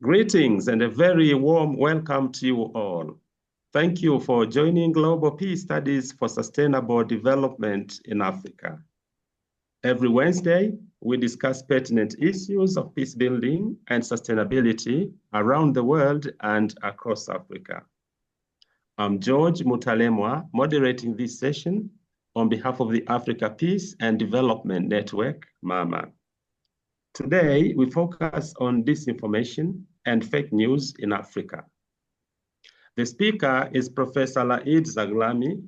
Greetings and a very warm welcome to you all. Thank you for joining Global Peace Studies for Sustainable Development in Africa. Every Wednesday, we discuss pertinent issues of peace building and sustainability around the world and across Africa. I'm George Mutalemwa, moderating this session on behalf of the Africa Peace and Development Network, MAMA. Today, we focus on disinformation and fake news in Africa. The speaker is Professor Laeed Zaghlami,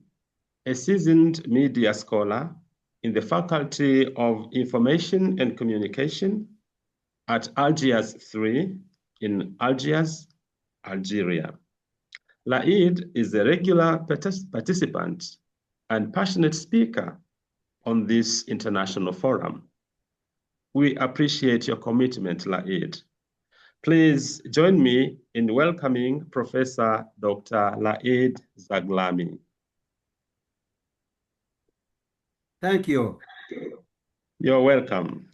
a seasoned media scholar in the Faculty of Information and Communication at Algiers 3 in Algiers, Algeria. Laeed is a regular participant and passionate speaker on this international forum. We appreciate your commitment, Laeed. Please join me in welcoming Professor Dr. Laeed Zaghlami. Thank you. You're welcome.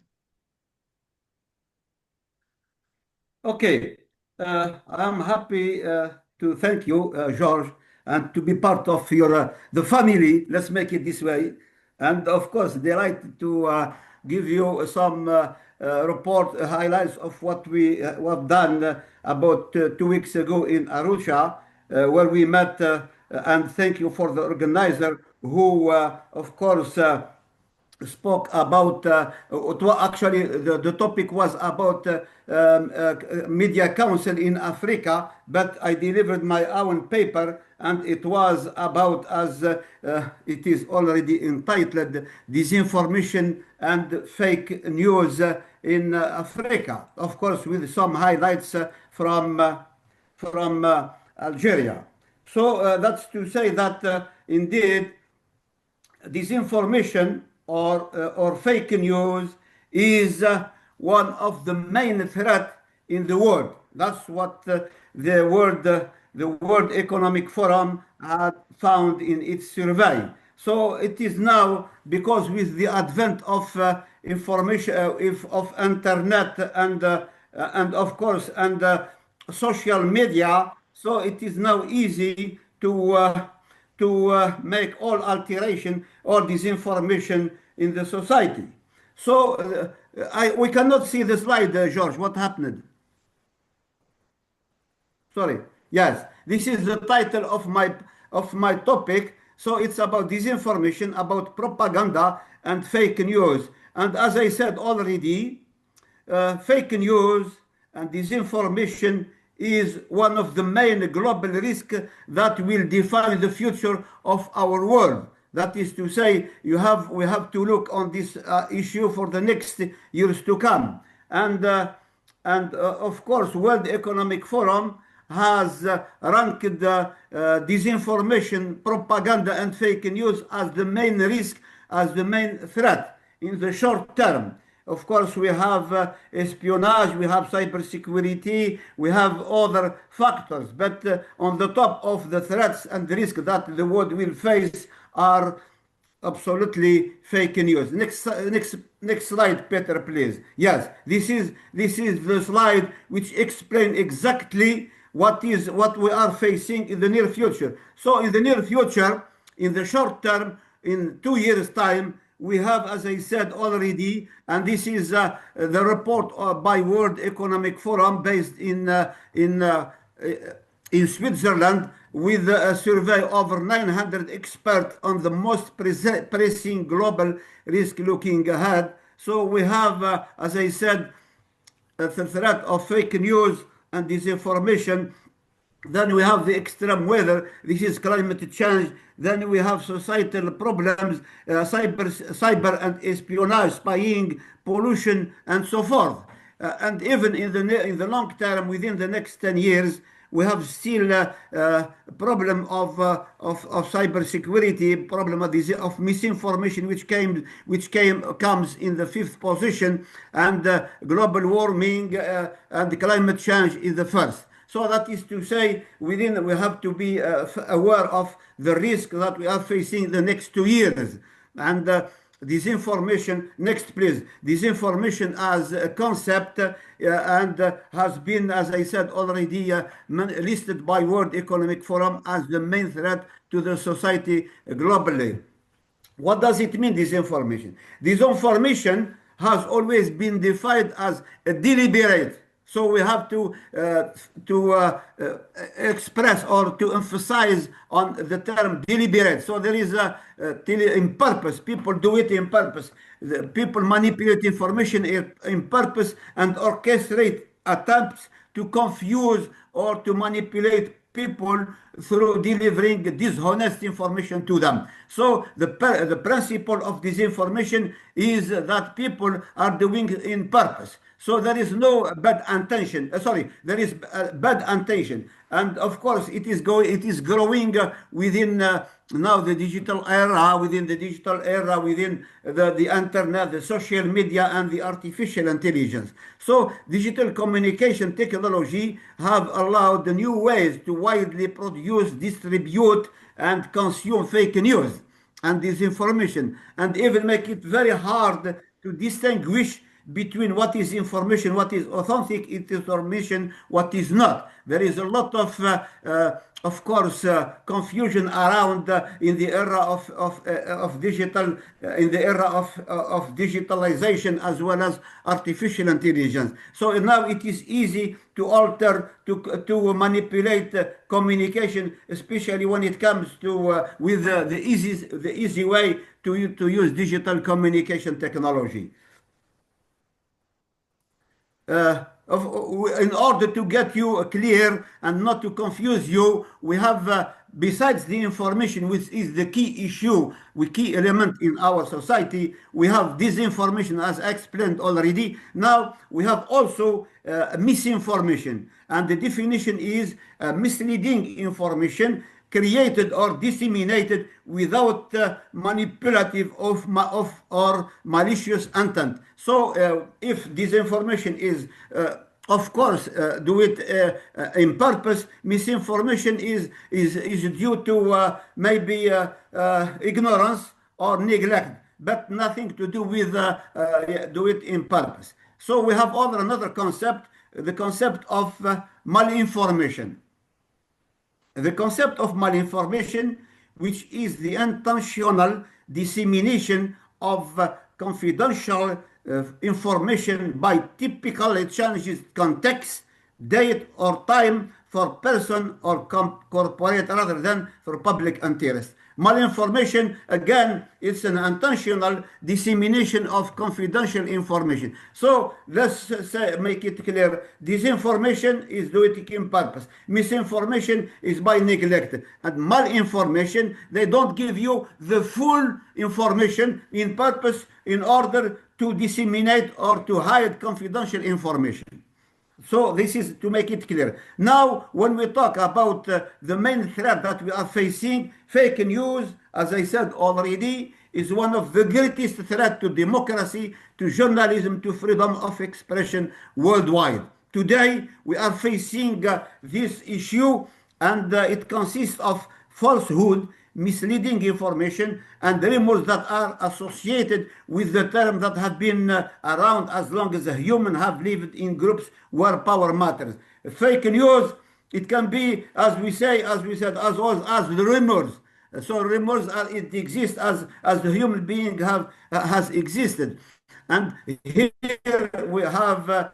Okay, I'm happy to thank you, George, and to be part of your the family. Let's make it this way. And of course, delighted to give you some report highlights of what we have done about 2 weeks ago in Arusha, where we met. And thank you for the organizer who, of course, spoke about actually the topic was about media council in Africa, but I delivered my own paper and it was about, as it is already entitled, Disinformation and Fake News in Africa, of course with some highlights from Algeria. So that's to say that indeed disinformation or fake news is one of the main threats in the world. That's what the World Economic Forum had found in its survey. So it is now, because with the advent of information, of internet and of course social media, so it is now easy to make all alteration or disinformation in the society. So we cannot see the slide, George. What happened? Sorry. Yes, this is the title of my topic. So it's about disinformation, about propaganda and fake news. And as I said already, fake news and disinformation is one of the main global risks that will define the future of our world. That is to say, we have to look on this issue for the next years to come. And of course, World Economic Forum has ranked disinformation, propaganda, and fake news as the main risk, as the main threat in the short term. Of course, we have espionage, we have cybersecurity, we have other factors. But on the top of the threats and the risk that the world will face are absolutely fake news. Next slide, Peter, please. Yes, this is the slide which explains exactly what we are facing in the near future. So in the near future, in the short term, in 2 years' time, we have, as I said already, and this is the report by World Economic Forum based in Switzerland, with a survey of over 900 experts on the most pressing global risk looking ahead. So we have, as I said, the threat of fake news and disinformation. Then we have the extreme weather. This is climate change. Then we have societal problems, cyber and espionage, spying, pollution, and so forth. And even in the long term, within the next 10 years, we have still a problem of cybersecurity, problem of misinformation, which comes in the 5th position, and global warming and climate change is the first. So that is to say, we have to be aware of the risk that we are facing the next 2 years. And disinformation, next please, disinformation as a concept and has been, as I said already, listed by World Economic Forum as the main threat to the society globally. What does it mean, disinformation? Disinformation has always been defined as a deliberate. So we have to express or to emphasize on the term deliberate. So there is in purpose. People do it in purpose. People manipulate information in purpose and orchestrate attempts to confuse or to manipulate people through delivering dishonest information to them. So the principle of disinformation is that people are doing it in purpose. So there is no bad intention. Sorry, there is bad intention, and of course it is growing within now the digital era, within the internet, the social media, and the artificial intelligence. So digital communication technology have allowed the new ways to widely produce, distribute, and consume fake news and disinformation, and even make it very hard to distinguish between what is information, what is authentic information, what is not. There is a lot of course, confusion around in the era of digital, in the era of digitalization as well as artificial intelligence. So now it is easy to alter, to manipulate communication, especially when it comes to with the easy way to use digital communication technology. In order to get you clear and not to confuse you, we have, besides the information, which is the key issue, the key element in our society, we have disinformation, as explained already. Now, we have also misinformation. And the definition is misleading information created or disseminated without manipulative or malicious intent. So if disinformation is, of course, do it in purpose, misinformation is due to maybe ignorance or neglect, but nothing to do with do it in purpose. So we have another concept, the concept of malinformation. The concept of malinformation, which is the intentional dissemination of confidential information by typically changes context, date, or time for person or corporate rather than for public interest. Malinformation, again, it's an intentional dissemination of confidential information. So let's say, make it clear. Disinformation is doing in purpose. Misinformation is by neglect. And malinformation, they don't give you the full information in purpose in order to disseminate or to hide confidential information. So this is to make it clear. Now, when we talk about the main threat that we are facing, fake news, as I said already, is one of the greatest threats to democracy, to journalism, to freedom of expression worldwide. Today, we are facing this issue, and it consists of falsehood, misleading information, and rumors that are associated with the term that have been around as long as a human have lived in groups where power matters. Fake news, it can be, as we said, as well as the rumors. So rumors it exists as the human being has existed. And here we have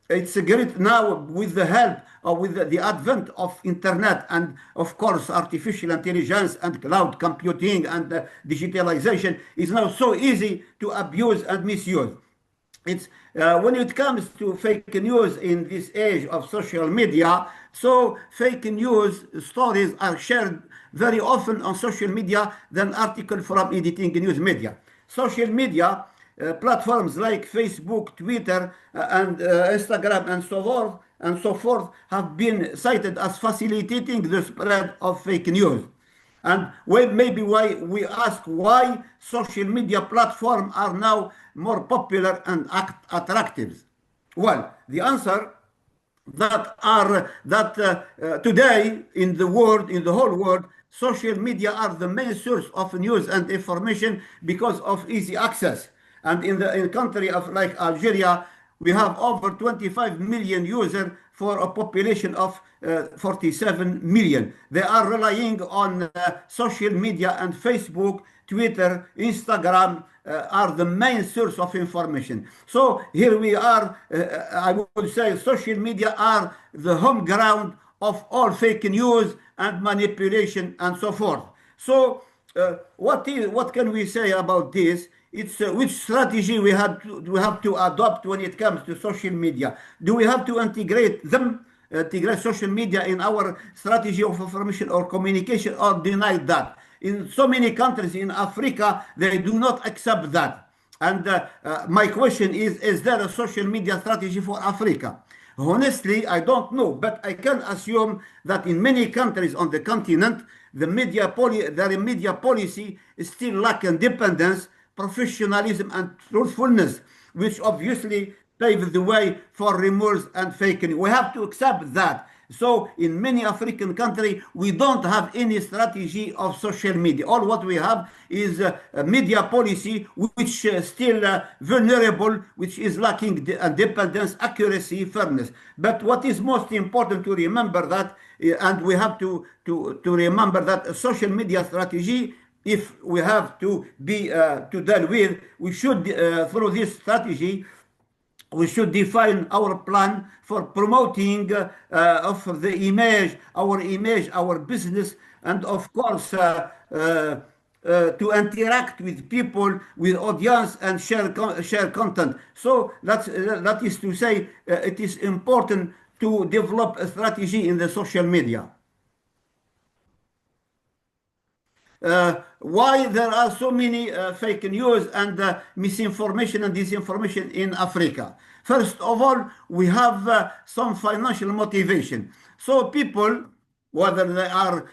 it's great now with the help or with the advent of internet and of course artificial intelligence and cloud computing and digitalization is now so easy to abuse and misuse. It's when it comes to fake news in this age of social media, so fake news stories are shared very often on social media than articles from editing news media. Social media platforms like Facebook, Twitter, and Instagram, and so forth, have been cited as facilitating the spread of fake news. And maybe why we ask why social media platforms are now more popular and attractive. Well, the answer that today in the world, in the whole world, social media are the main source of news and information because of easy access. And in a country of like Algeria, we have over 25 million users for a population of 47 million. They are relying on social media, and Facebook, Twitter, Instagram are the main source of information. So here we are, I would say social media are the home ground of all fake news and manipulation and so forth. So what can we say about this? It's which strategy we have to adopt when it comes to social media. Do we have to integrate social media in our strategy of information or communication, or deny that? In so many countries in Africa, they do not accept that. And my question is there a social media strategy for Africa? Honestly, I don't know, but I can assume that in many countries on the continent, their media policy is still lack independence, professionalism, and truthfulness, which obviously paves the way for rumors and fake news. We have to accept that. So in many African countries, we don't have any strategy of social media. All what we have is a media policy which is still vulnerable, which is lacking independence, accuracy, fairness. But what is most important to remember that, and we have to remember that a social media strategy, if we have to be to deal with, we should through this strategy we should define our plan for promoting of the image, our business, and of course to interact with people, with audience, and share content. So that is to say, it is important to develop a strategy in the social media. Why there are so many fake news and misinformation and disinformation in Africa? First of all, we have some financial motivation. So people, whether they are,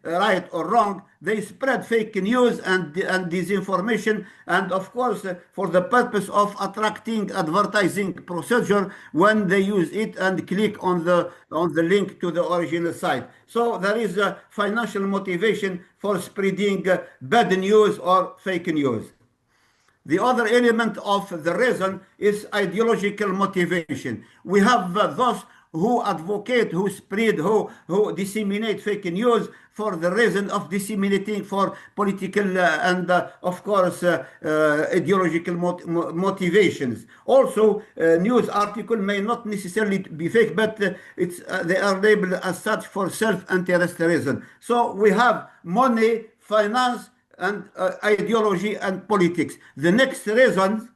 right or wrong, they spread fake news and disinformation, and of course, for the purpose of attracting advertising procedure when they use it and click on the link to the original site. So there is a financial motivation for spreading bad news or fake news. The other element of the reason is ideological motivation. We have those who advocate, who spread, who disseminate fake news for the reason of disseminating for political and, of course, ideological motivations. Also, news article may not necessarily be fake, but they are labeled as such for self-interest reason. So we have money, finance, and ideology and politics. The next reasons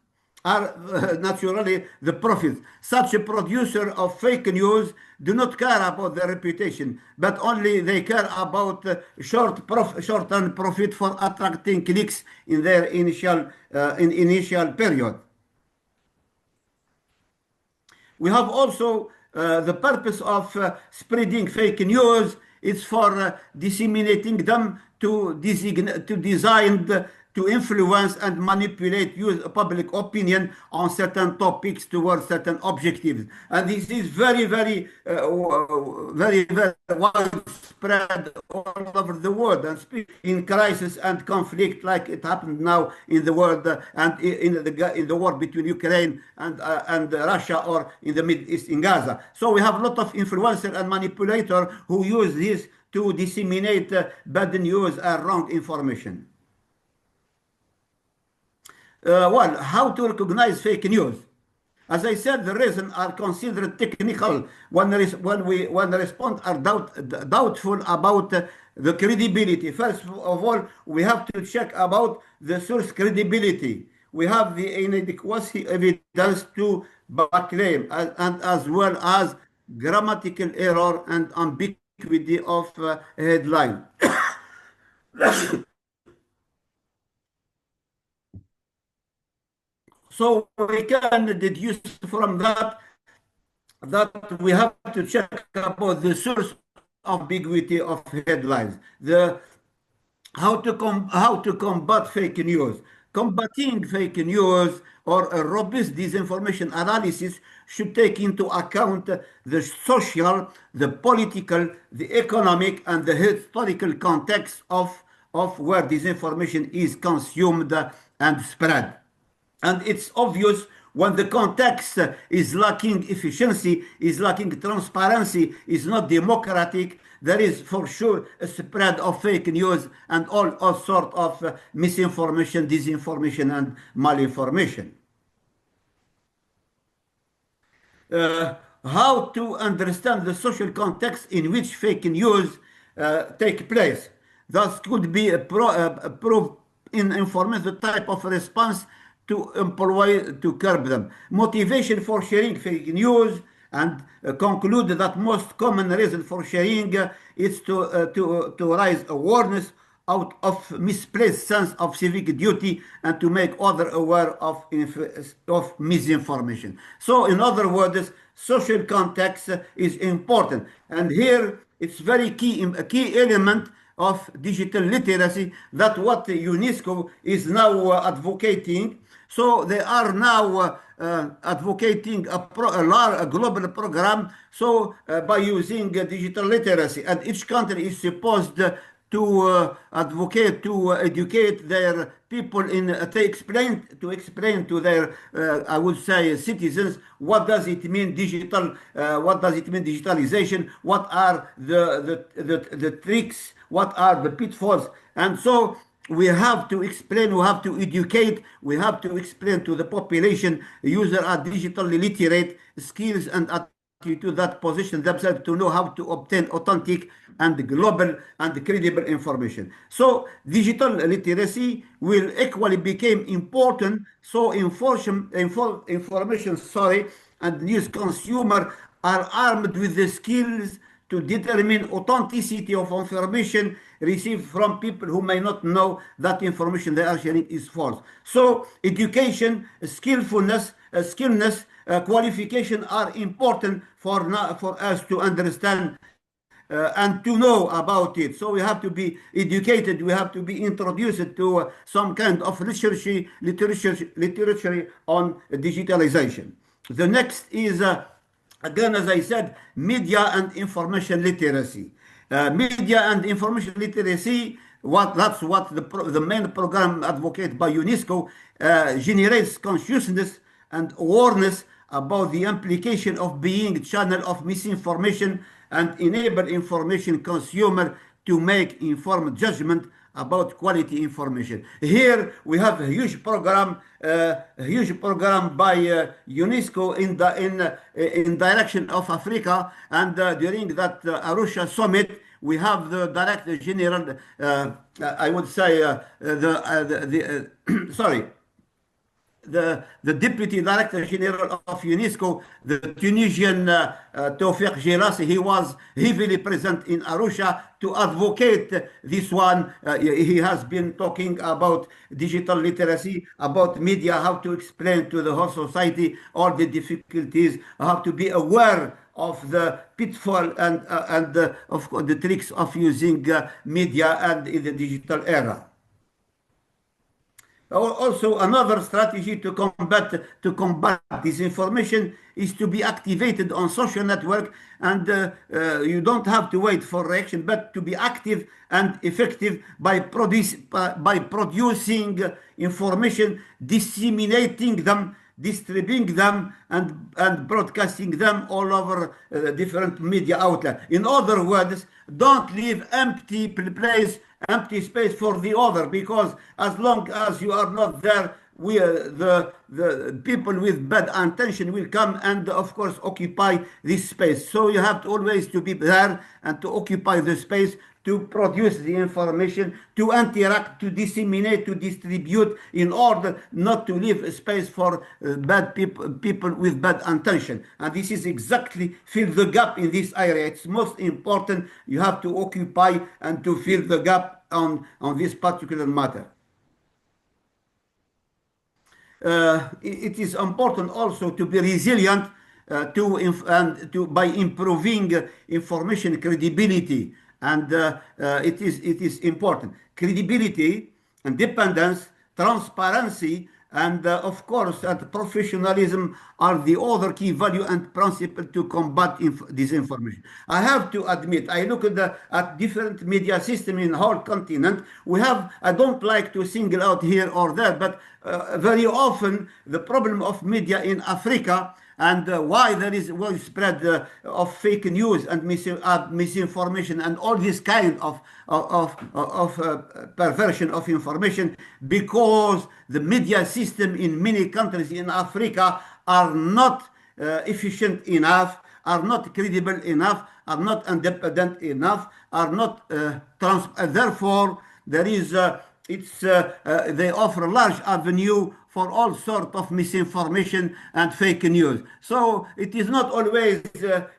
are naturally the profits. Such a producer of fake news do not care about their reputation, but only they care about short-term profit for attracting clicks in their initial period. We have also the purpose of spreading fake news is for disseminating them to influence and manipulate public opinion on certain topics towards certain objectives. And this is very, very widespread all over the world, and in crisis and conflict like it happened now in the world and in the war between Ukraine and Russia, or in the Middle East in Gaza. So we have a lot of influencer and manipulator who use this to disseminate bad news and wrong information. Well, how to recognize fake news? As I said, the reasons are considered technical when the response are doubtful about the credibility. First of all, we have to check about the source credibility. We have the inadequacy evidence to claim, and as well as grammatical error and ambiguity of headline. So we can deduce from that we have to check about the source of ambiguity of headlines. How to combat fake news. combating fake news or a robust disinformation analysis should take into account the social, the political, the economic, and the historical context of where disinformation is consumed and spread. And it's obvious when the context is lacking efficiency, is lacking transparency, is not democratic, there is for sure a spread of fake news and all sort of misinformation, disinformation, and malinformation. How to understand the social context in which fake news take place. Thus could be a proof in informing the type of response to employ to curb them. Motivation for sharing fake news and conclude that most common reason for sharing is to raise awareness out of misplaced sense of civic duty and to make others aware of misinformation. So in other words, social context is important. And here it's very key, a key element of digital literacy that what UNESCO is now advocating. So they are now advocating a global program. So by using digital literacy, and each country is supposed to advocate, to educate their people to explain to their, I would say, citizens, what does it mean digital, what does it mean digitalization, what are the tricks, what are the pitfalls, and so we have to explain, we have to educate, we have to explain to the population, users are digitally literate, skills and attitude that position themselves to know how to obtain authentic and global and credible information. So digital literacy will equally become important. So information, and news consumer are armed with the skills to determine authenticity of information received from people who may not know that information they are sharing is false. So education, skillfulness, qualification are important for us to understand and to know about it. So we have to be educated, we have to be introduced to some kind of literature on digitalization. The next is, again, as I said, media and information literacy. Media and information literacy, that's what the main program advocated by UNESCO generates consciousness and awareness about the implication of being channel of misinformation and enable information consumer to make informed judgment about quality information. Here we have a huge program by UNESCO in direction of Africa, and during that Arusha summit, we have the Director General, I would say, sorry, the Deputy Director General of UNESCO, the Tunisian Tawfiq Girassi, he was heavily present in Arusha to advocate this one. He has been talking about digital literacy, about media, how to explain to the whole society all the difficulties, how to be aware of the pitfall and of course the tricks of using media and in the digital era. Also, another strategy to combat disinformation is to be activated on social network, and you don't have to wait for reaction, but to be active and effective by producing information, disseminating them, distributing them, and broadcasting them all over different media outlets. In other words, don't leave empty space for the other, because as long as you are not there, the people with bad intention will come and of course occupy this space. So you have to always to be there and to occupy the space, to produce the information, to interact, to disseminate, to distribute, in order not to leave space for bad people with bad intention. And this is exactly fill the gap in this area. It's most important. You have to occupy and to fill the gap on this particular matter. It is important also to be resilient by improving information credibility, and it is important. Credibility, independence, transparency, and of course, that professionalism are the other key value and principle to combat disinformation. I have to admit, I look at different media system in the whole continent. We have, I don't like to single out here or there, but very often the problem of media in Africa and why there is widespread of fake news and misinformation and all this kind of perversion of information, because the media system in many countries in Africa are not efficient enough, are not credible enough, are not independent enough, are not therefore there is they offer large avenue for all sorts of misinformation and fake news. So it is not always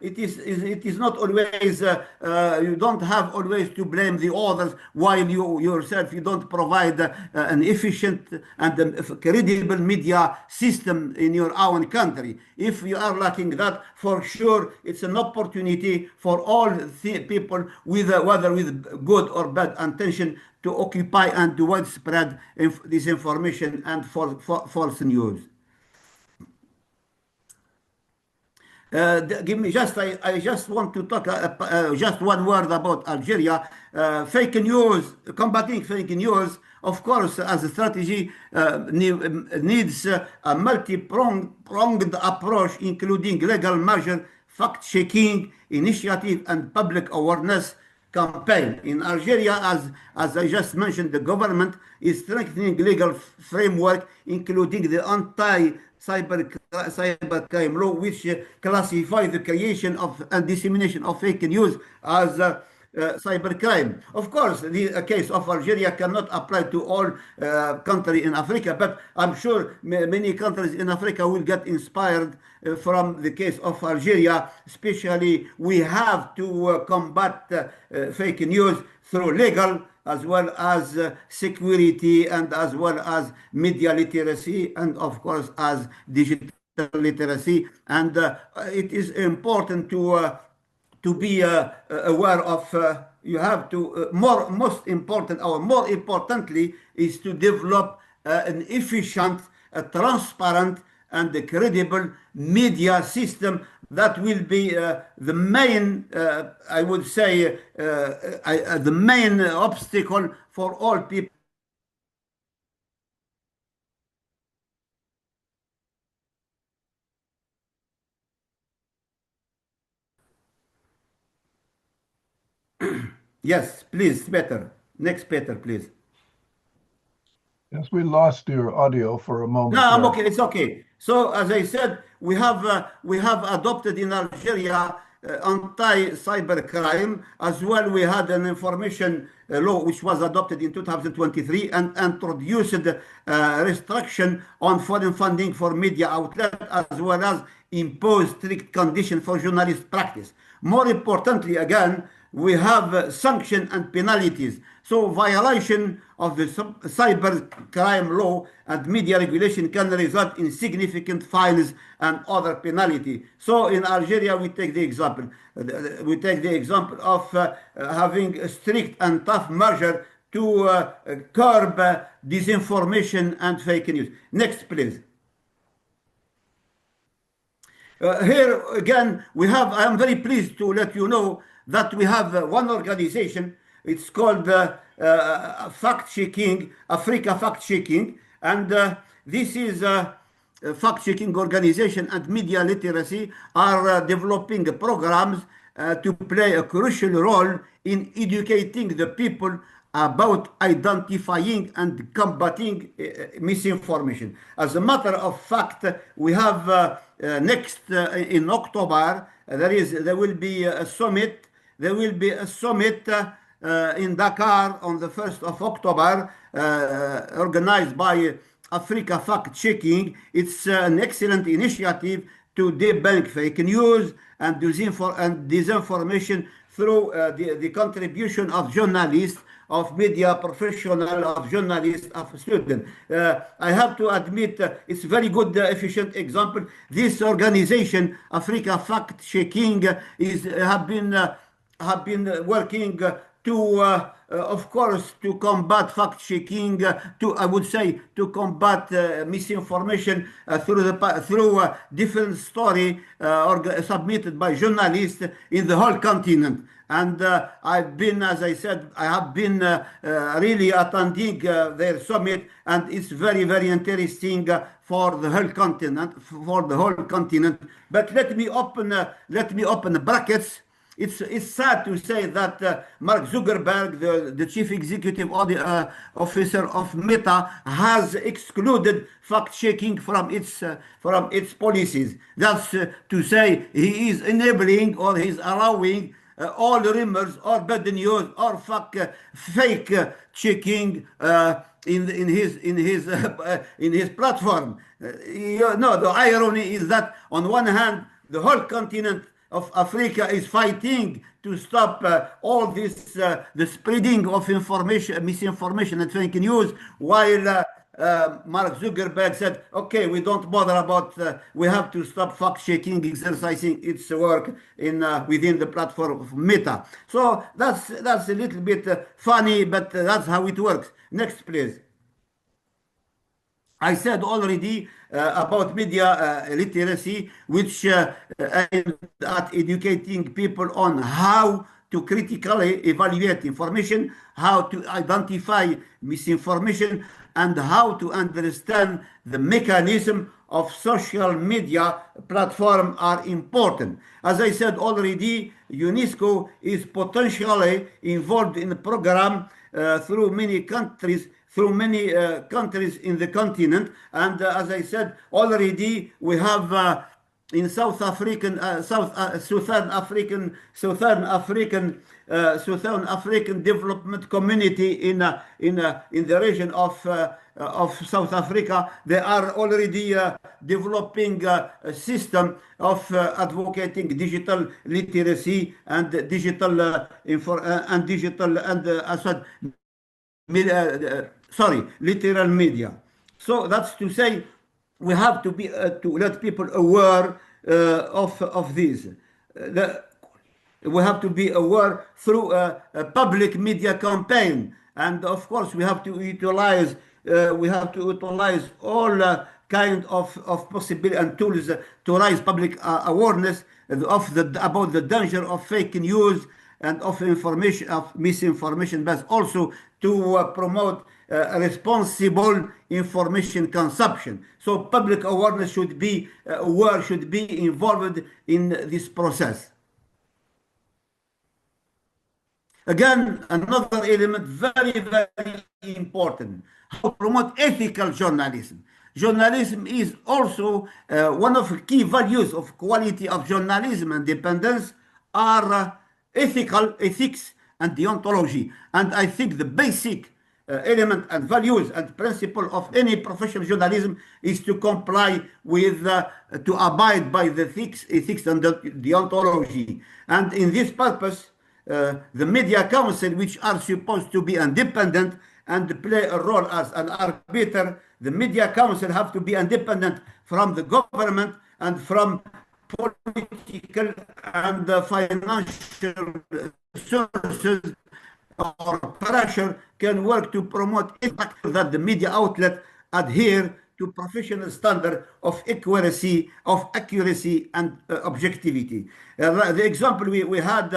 it is not always you don't have always to blame the others while you yourself you don't provide an efficient and credible media system in your own country. If you are lacking that, for sure it's an opportunity for all people with whether with good or bad intention to occupy and to widespread disinformation and false news. Give me just I just want to talk just one word about Algeria. Fake news, combating fake news, of course, as a strategy needs a multi-pronged approach, including legal measure, fact-checking initiative, and public awareness campaign. In Algeria, as I just mentioned, the government is strengthening legal framework, including the cybercrime law, which classifies the creation of and dissemination of fake news as cybercrime. Of course, the case of Algeria cannot apply to all countries in Africa, but I'm sure many countries in Africa will get inspired from the case of Algeria. Especially, we have to combat fake news through legal as well as security and as well as media literacy and of course as digital literacy. And it is important to be aware of, you have to, most important, or more importantly, is to develop an efficient, transparent, and a credible media system that will be the main, I would say, the main obstacle for all people. Yes, please, better. Next, better, please. Yes, we lost your audio for a moment. No, I'm okay. It's okay. So, as I said, we have adopted in Algeria anti-cybercrime. As well, we had an information law which was adopted in 2023 and introduced restriction on foreign funding for media outlets, as well as imposed strict conditions for journalist practice. More importantly, again, we have sanction and penalties. So violation of the cyber crime law and media regulation can result in significant fines and other penalty. So in Algeria, we take the example. We take the example of having a strict and tough measure to curb disinformation and fake news. Next, please. Here again, we have, I am very pleased to let you know that we have one organization. It's called Fact-Checking, Africa Fact-Checking. And this is a fact-checking organization, and media literacy are developing programs to play a crucial role in educating the people about identifying and combating misinformation. As a matter of fact, we have next in October, there will be a summit. There will be a summit in Dakar on the 1st of October, organized by Africa Fact Checking. It's an excellent initiative to debunk fake news and disinformation through the contribution of journalists, of media professionals, of journalists, of students. I have to admit, it's a very good, efficient example. This organization, Africa Fact Checking, have been working to, of course, to combat fact-checking, I would say, to combat misinformation through different story submitted by journalists in the whole continent. And I've been, as I said, I have been really attending their summit, and it's very, very interesting for the whole continent. But let me open the brackets. It's sad to say that Mark Zuckerberg, the chief executive officer of Meta, has excluded fact-checking from its policies. That's to say he is enabling, or he's allowing all rumors or bad news or fake checking in his platform. The irony is that on one hand, the whole continent of Africa is fighting to stop all this, the spreading of information, misinformation and fake news, while Mark Zuckerberg said, okay, we don't bother about, we have to stop fact-checking, exercising its work within the platform of Meta. So that's a little bit funny, but that's how it works. Next, please. I said already about media literacy, which aimed at educating people on how to critically evaluate information, how to identify misinformation, and how to understand the mechanism of social media platform are important. As I said already, UNESCO is potentially involved in the program through many countries in the continent. And as I said already, we have in Southern African development community in the region of South Africa. They are already developing a system of advocating digital literacy and literal media. So that's to say, we have to be to let people aware of this. We have to be aware through a public media campaign, and of course we have to utilize all kind of possibility and tools to raise public awareness about the danger of fake news and of misinformation, but also to promote responsible information consumption. So public awareness should be involved in this process. Again, another element very, very important: how to promote ethical journalism. Journalism is also one of the key values of quality of journalism and independence are ethics and deontology. And I think the basic element and values and principle of any professional journalism is to comply with, to abide by the ethics and the deontology. And in this purpose, the Media Council, which are supposed to be independent and play a role as an arbiter, the Media Council have to be independent from the government and from political and financial sources or pressure, can work to promote impact that the media outlet adhere to professional standard of accuracy, and objectivity. The example we had,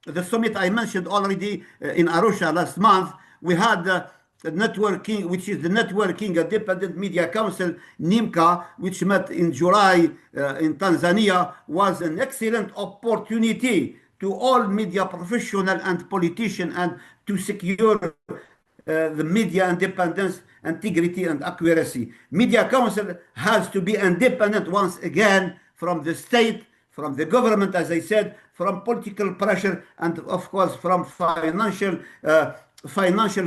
the summit I mentioned already in Arusha last month, we had networking, which is the Networking Independent Media Council, NIMCA, which met in July in Tanzania, was an excellent opportunity to all media professionals and politicians, and to secure the media independence, integrity, and accuracy. Media Council has to be independent once again from the state, from the government, as I said, from political pressure, and of course from financial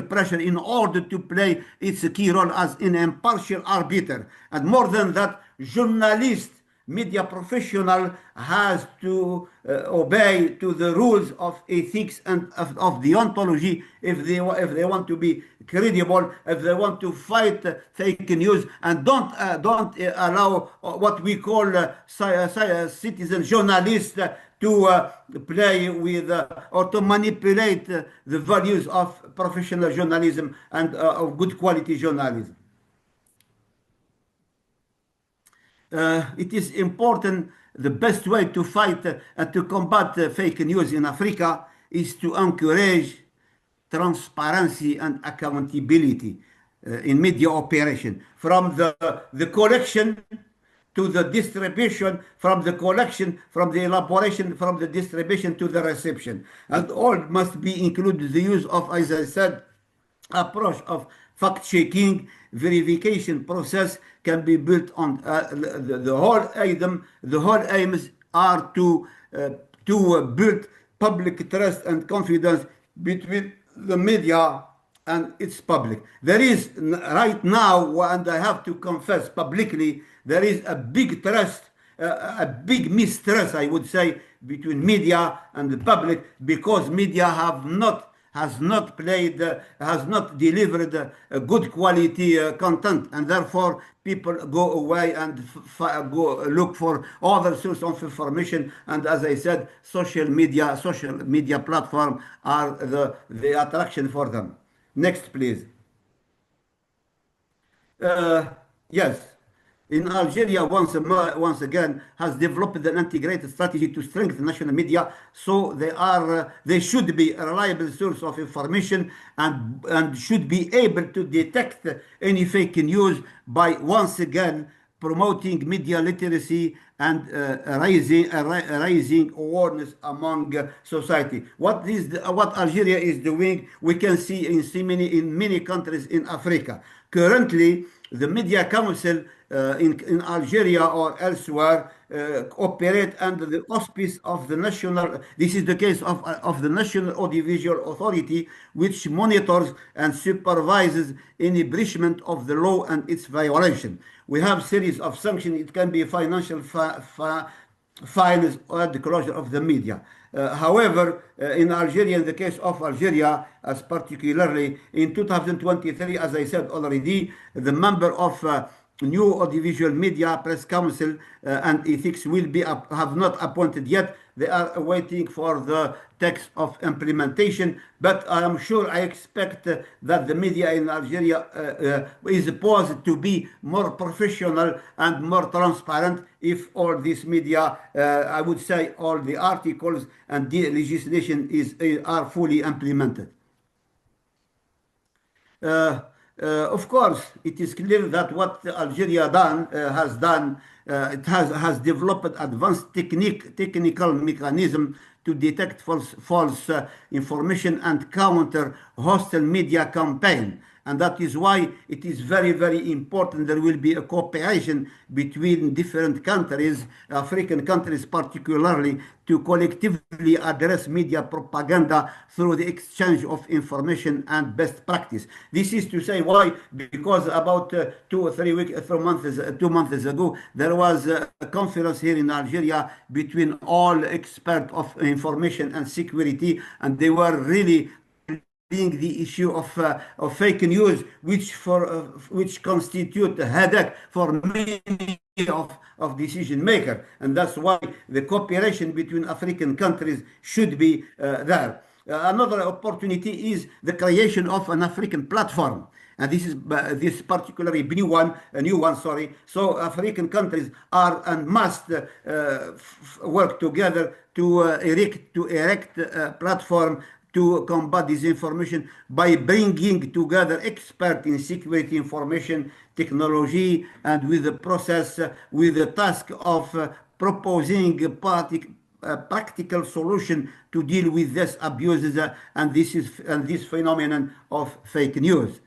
pressure, in order to play its key role as an impartial arbiter. And more than that, journalists media professional has to obey to the rules of ethics and of deontology if they want to be credible, if they want to fight fake news, and don't allow what we call citizen journalists to play with or to manipulate the values of professional journalism and of good quality journalism. It is important. The best way to fight and to combat fake news in Africa is to encourage transparency and accountability in media operation, from the collection to the distribution, from the collection, from the elaboration, from the distribution to the reception. And all must be included the use of, as I said, approach of fact-checking, verification process can be built on the whole aim. The whole aims are to build public trust and confidence between the media and its public. There is right now, and I have to confess publicly, there is a big trust, a big mistrust, I would say, between media and the public, because media has not delivered a good quality content, and therefore people go away and go look for other sources of information. And as I said, social media platforms are the attraction for them. Next, please. Yes. In Algeria, once again, has developed an integrated strategy to strengthen national media, so they should be a reliable source of information and should be able to detect any fake news by once again promoting media literacy and raising awareness among society. What Algeria is doing, we can see in many countries in Africa. Currently, the Media Council in Algeria or elsewhere operate under the auspice of the national. This is the case of the National Audiovisual Authority, which monitors and supervises any breachment of the law and its violation. We have series of sanctions. It can be financial fines or the closure of the media. However, in Algeria, in the case of Algeria, as particularly in 2023, as I said already, the member of new audiovisual media press council and ethics will be have not appointed yet. They are waiting for the text of implementation, but I am sure, I expect that the media in Algeria is poised to be more professional and more transparent if all this media, I would say all the articles and the legislation are fully implemented. Of course, it is clear that what Algeria has done, it has developed advanced technical mechanism to detect false information and counter hostile media campaign. And that is why it is very, very important there will be a cooperation between different countries, African countries particularly, to collectively address media propaganda through the exchange of information and best practice. This is to say why, because about 2 or 3 weeks, 2 months ago, there was a conference here in Algeria between all experts of information and security, and they were really the issue of fake news, which constitute a headache for many of decision makers, and that's why the cooperation between African countries should be there. Another opportunity is the creation of an African platform. And this particularly a new one, sorry. So African countries are and must work together to erect a platform to combat disinformation by bringing together experts in security information technology, and with the process, with the task of proposing a practical solution to deal with these abuses and this phenomenon of fake news.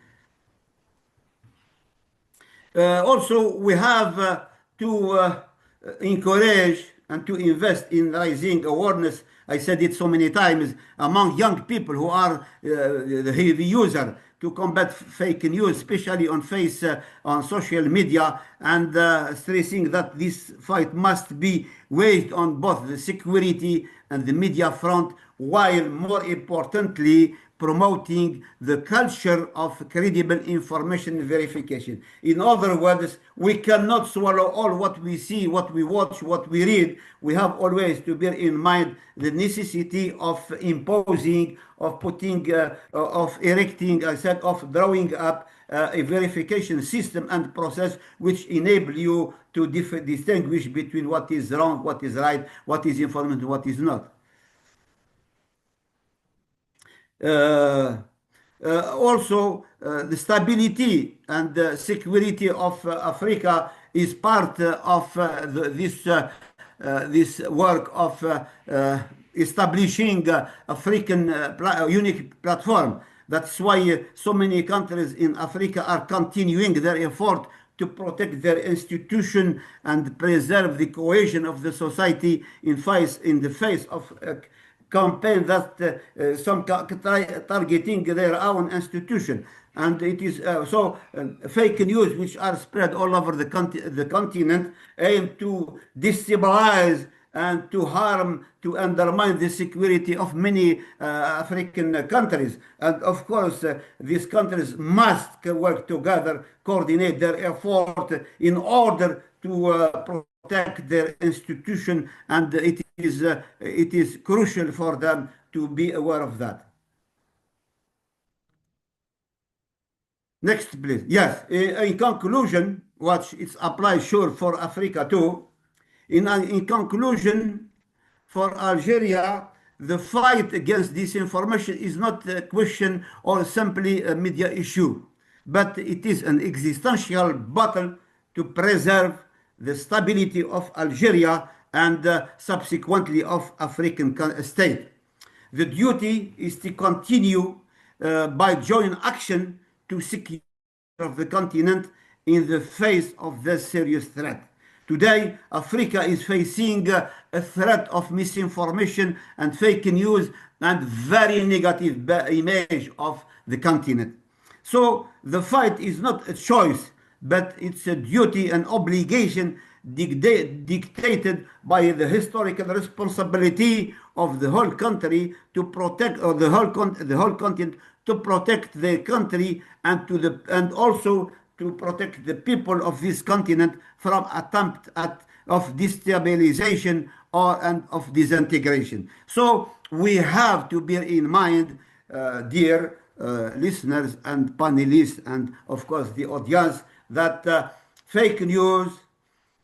Also, we have to encourage and to invest in raising awareness. I said it so many times, among young people who are the heavy user. to combat fake news, especially on social media, and stressing that this fight must be waged on both the security and the media front, while more importantly promoting the culture of credible information verification. In other words, we cannot swallow all what we see, what we watch, what we read. We have always to bear in mind the necessity of imposing, of putting, of erecting, I said, of drawing up a verification system and process which enable you to distinguish between what is wrong, what is right, what is information, what is not. Also, the stability and the security of Africa is part of this work of establishing African unique platform. That's why so many countries in Africa are continuing their effort to protect their institution and preserve the cohesion of the society in the face of campaign that some targeting their own institution. And it is fake news which are spread all over the continent aim to destabilize and to harm, to undermine the security of many African countries. And of course, these countries must work together, coordinate their effort in order to protect their institution, and it is crucial for them to be aware of that. Next, please. Yes, in conclusion, what it's applied sure for Africa too. In conclusion, for Algeria, the fight against disinformation is not a question or simply a media issue, but it is an existential battle to preserve the stability of Algeria and subsequently of African state. The duty is to continue by joint action to secure of the continent in the face of this serious threat. Today, Africa is facing a threat of misinformation and fake news and very negative image of the continent. So the fight is not a choice, but it's a duty and obligation dictated by the historical responsibility of the whole country to protect, or the whole continent to protect the country and also to protect the people of this continent from attempt of destabilization and of disintegration. So we have to bear in mind, dear listeners and panelists, and of course the audience, that fake news,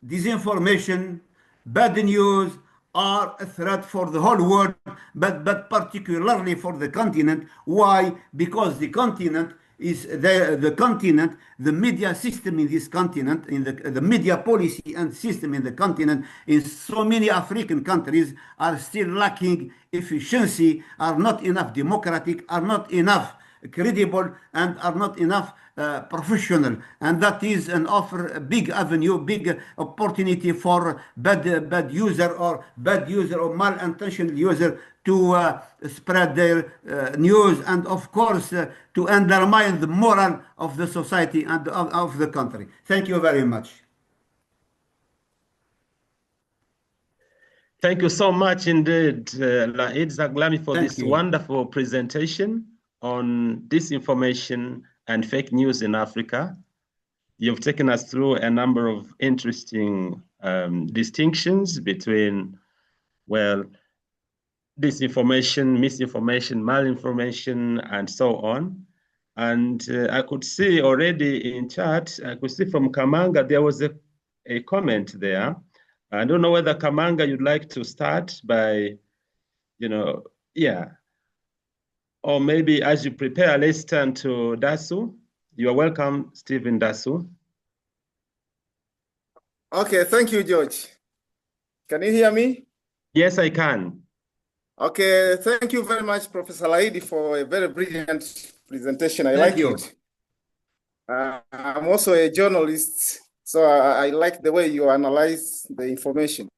disinformation, bad news are a threat for the whole world, but particularly for the continent. Why? Because the continent is the media system in this continent, in the media policy and system in the continent, in so many African countries are still lacking efficiency, are not enough democratic, are not enough credible, and are not enough professional. And that is an offer, a big avenue, big opportunity for bad user or malintentional user to spread their news, and of course to undermine the moral of the society and of the country. Thank you very much. Thank you so much indeed, Laeed Zaghlami, for this you. wonderful presentation on disinformation and fake news in Africa. You've taken us through a number of interesting distinctions between, well, disinformation, misinformation, malinformation, and so on. And I could see already in chat, I could see from Kamanga, there was a comment there. I don't know whether Kamanga, you'd like to start by, or maybe as you prepare, let's turn to Dasu. You are welcome, Stephen Dasu. Okay, thank you, George. Can you hear me? Yes, I can. Okay, thank you very much, Professor Laeed, for a very brilliant presentation. I like it. I'm also a journalist, so I like the way you analyze the information.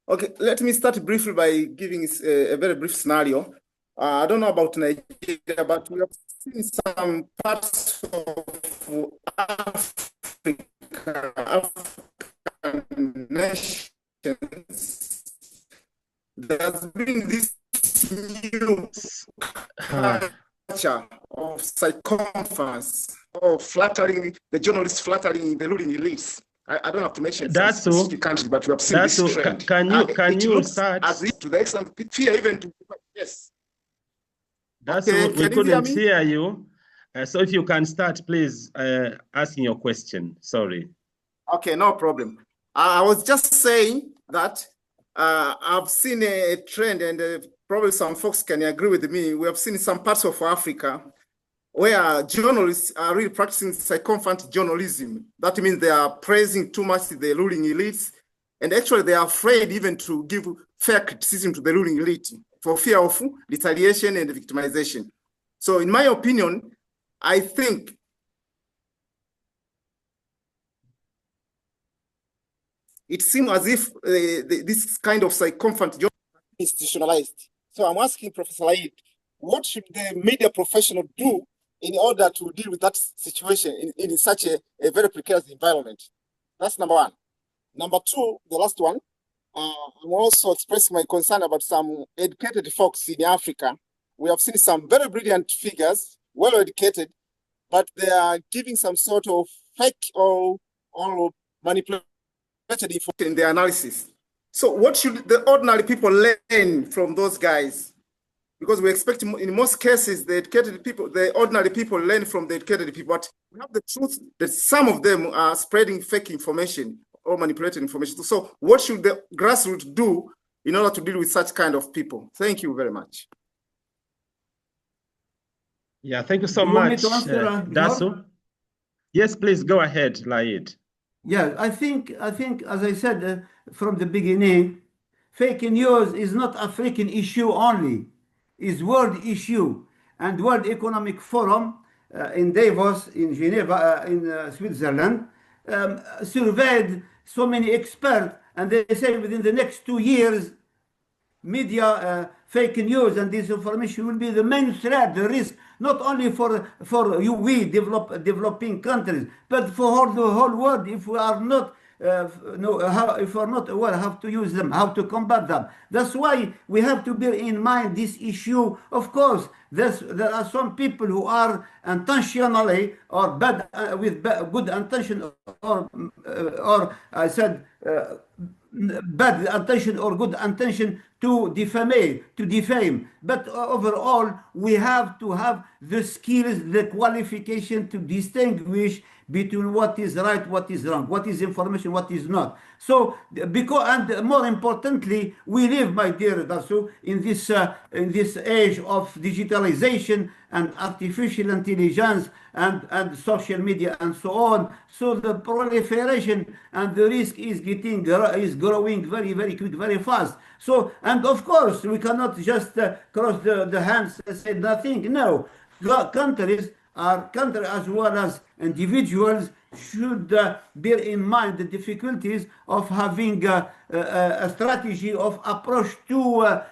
Okay, let me start briefly by giving a very brief scenario. I don't know about Nigeria, but we have seen some parts of African nations, there's been this new culture of circumference, or flattering the journalists, flattering the ruling elites. I don't have to mention some specific countries, but we have seen this trend. Can you start? As if to the extent fear even to, yes. That's okay, we couldn't hear you. So if you can start, please, asking your question. Sorry. Okay, no problem. I was just saying that I've seen a trend, and probably some folks can agree with me. We have seen some parts of Africa where journalists are really practicing sycophant journalism. That means they are praising too much the ruling elites, and actually they are afraid even to give fair criticism to the ruling elite for fear of retaliation and victimization. So in my opinion, I think it seems as if this kind of sycophant journalism is institutionalized. So I'm asking Professor Laeed, what should the media professional do in order to deal with that situation in such a very precarious environment? That's number one. Number two, the last one, I'm also expressing my concern about some educated folks in Africa. We have seen some very brilliant figures, well educated, but they are giving some sort of fake or manipulated information in their analysis. So what should the ordinary people learn from those guys? Because we expect in most cases, the educated people, the ordinary people learn from the educated people, but we have the truth that some of them are spreading fake information or manipulated information. So what should the grassroots do in order to deal with such kind of people? Thank you very much. Yeah, thank you so much, Dasu. Yes, please go ahead, Laeed. Yeah, I think, as I said from the beginning, fake news is not African issue only, it's world issue. And World Economic Forum in Davos, in Geneva, in Switzerland, surveyed so many experts, and they say within the next 2 years, media fake news and disinformation will be the main threat, the risk, not only for we developing countries, but for the whole world. If we are not if we are not aware how to use them, how to combat them. That's why we have to bear in mind this issue. Of course, there are some people who are intentionally or bad with good intention, or I said bad intention or good intention to defame. But overall, we have to have the skills, the qualification to distinguish between what is right, what is wrong, what is information, what is not. So, and more importantly, we live, my dear Dasu, in this age of digitalization and artificial intelligence and social media and so on. So the proliferation and the risk is growing very, very quick, very fast. So, and of course, we cannot just cross the hands and say nothing. No, countries as well as individuals should bear in mind the difficulties of having a strategy of approach to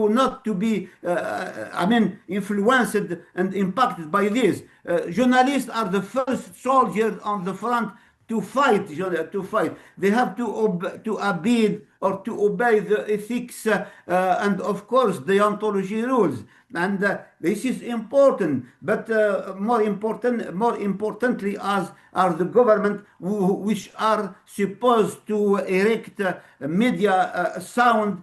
not to be influenced and impacted by this. Journalists are the first soldiers on the front to fight. They have to obey or to obey the ethics and of course the ontology rules. And this is important, but more importantly, as are the government which are supposed to erect sound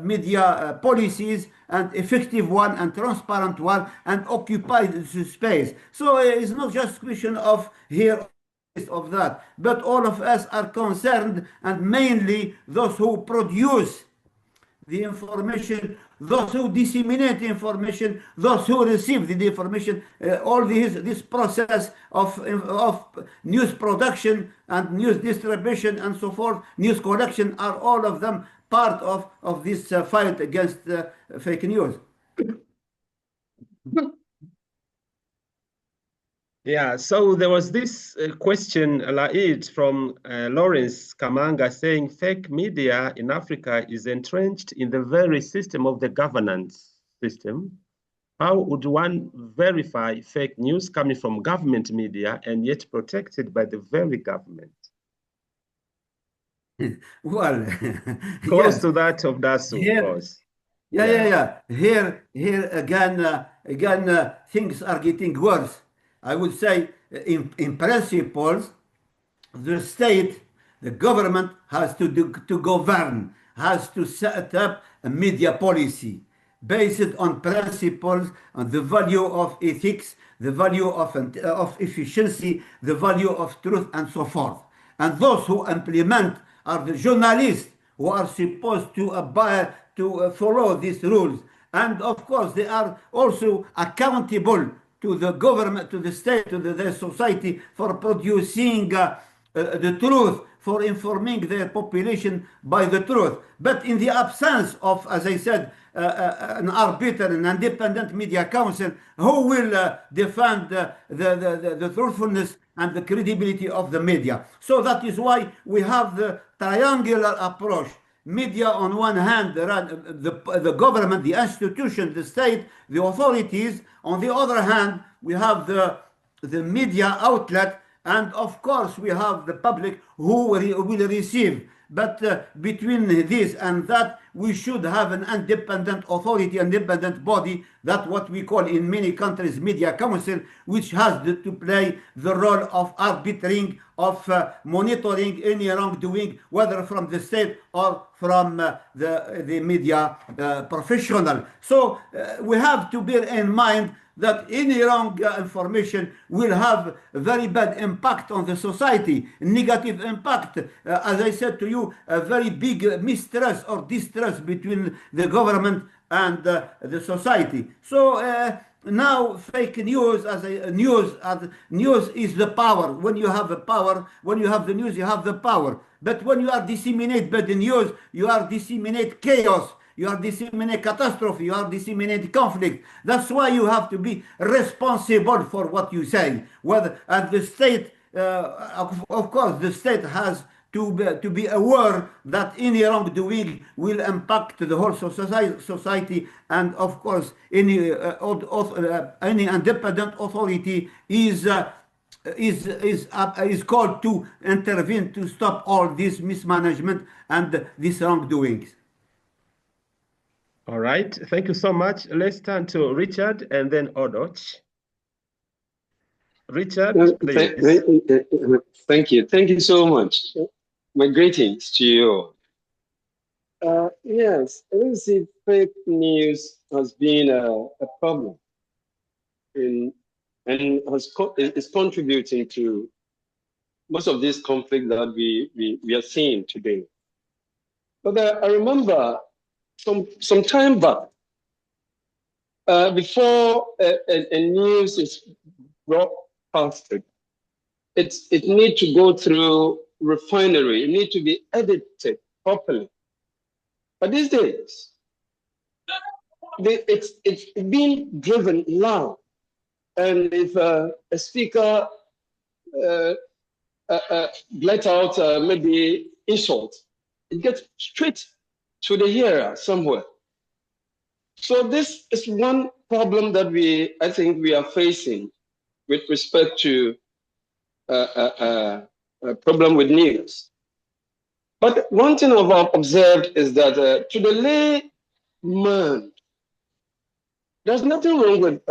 media policies and effective one and transparent one and occupy the space. So it's not just a question of here of that, but all of us are concerned, and mainly those who produce the information, those who disseminate information, those who receive the information, all this process of news production and news distribution and so forth, news collection, are all of them part of this fight against fake news. Yeah, so there was this question, Laeed, from Lawrence Kamanga, saying fake media in Africa is entrenched in the very system of the governance system. How would one verify fake news coming from government media and yet protected by the very government? Well, Close yes, to that of Dasu, of here, course. yeah. Here again, things are getting worse. I would say, in principles, the state, the government has to govern, has to set up a media policy based on principles, on the value of ethics, the value of efficiency, the value of truth, and so forth. And those who implement are the journalists who are supposed to abide, to follow these rules. And of course, they are also accountable to the government, to the state, to the society for producing the truth, for informing their population by the truth. But in the absence of, as I said, an arbiter, an independent media council, who will defend the truthfulness and the credibility of the media? So that is why we have the triangular approach. Media on one hand, the government, the institution, the state, the authorities. On the other hand, we have the media outlet, and of course we have the public who will receive. But between this and that, we should have an independent authority, independent body, that what we call in many countries media council, which has to play the role of arbitrating, of monitoring any wrongdoing, whether from the state or from the media professional. So we have to bear in mind that any wrong information will have a very bad impact on the society, negative impact. As I said to you, a very big mistrust or distrust between the government and the society. So now fake news news is the power. When you have a power, when you have the news, you have the power. But when you are disseminate bad news, you are disseminate chaos. You are disseminate catastrophe, you are disseminate conflict. That's why you have to be responsible for what you say. Whether at the state, of course, the state has to be aware that any wrongdoing will impact the whole society, and of course, any independent authority is called to intervene to stop all this mismanagement and these wrongdoings. All right, thank you so much. Let's turn to Richard and then Odoch. Richard, please. Thank you. Thank you so much. My greetings to you. Yes, I think fake news has been a problem and is contributing to most of this conflict that we are seeing today. But I remember some time back, before a news is broadcasted, it needs to go through refinery. It needs to be edited properly. But these days, it's being driven loud. And if a speaker let out maybe insult, it gets straight to the hearer somewhere. So this is one problem that I think we are facing with respect to a problem with news. But one thing I've observed is that to the layman, there's nothing wrong with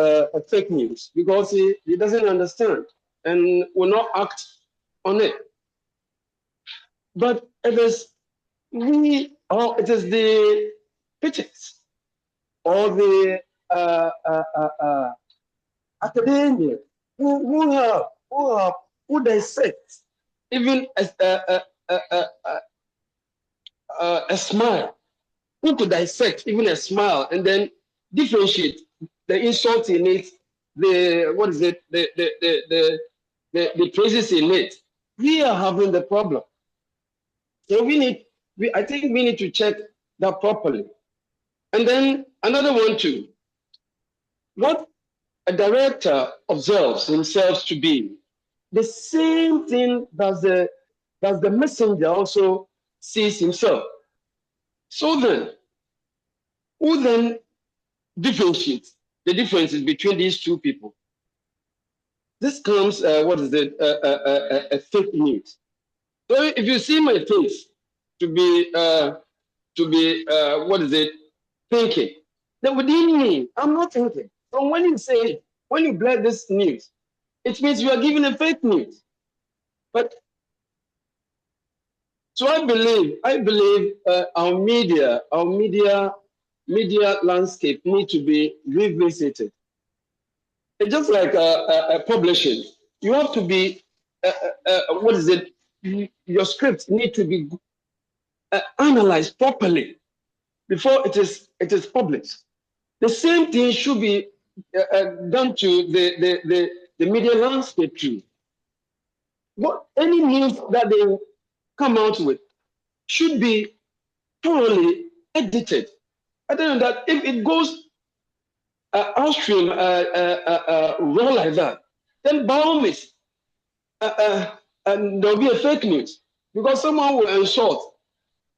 fake news because he doesn't understand and will not act on it. But it is the critics or the academia who dissect even a smile, who could dissect even a smile and then differentiate the insult in it, the praises in it. We are having the problem. So I think we need to check that properly. And then another one too, what a director observes himself to be, the same thing does the messenger also sees himself. So then, who then differentiates the differences between these two people. This comes, a fake news. So if you see my face to be, thinking, then within me, I'm not thinking. So when you say, when you blend this news, it means you are giving a fake news. But so I believe our media landscape need to be revisited. It's just like publishing. You have to be, your script need to be analyzed properly before it is published. The same thing should be done to the media landscape too. Any news that they come out with should be thoroughly edited. Other than that, if it goes upstream roll like that, then by all means, and there'll be a fake news because someone will insult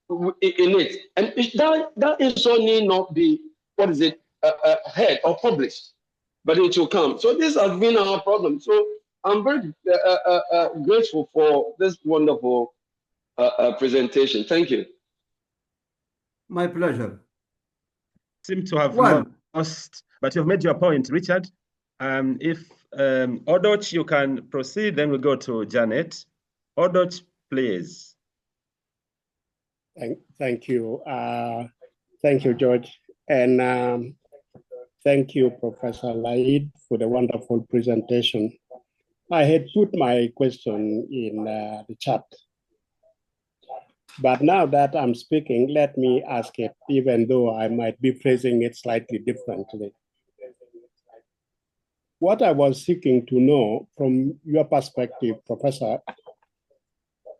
in it, and that insult need not be heard or published, but it will come. So this has been our problem. So I'm very grateful for this wonderful presentation. Thank you. My pleasure. Seem to have lost, but you've made your point, Richard. If Odoch, you can proceed, then we go to Janet. Odoch, please. Thank you. Thank you, George. And thank you, Professor Laeed, for the wonderful presentation. I had put my question in the chat. But now that I'm speaking, let me ask it, even though I might be phrasing it slightly differently. What I was seeking to know from your perspective, Professor,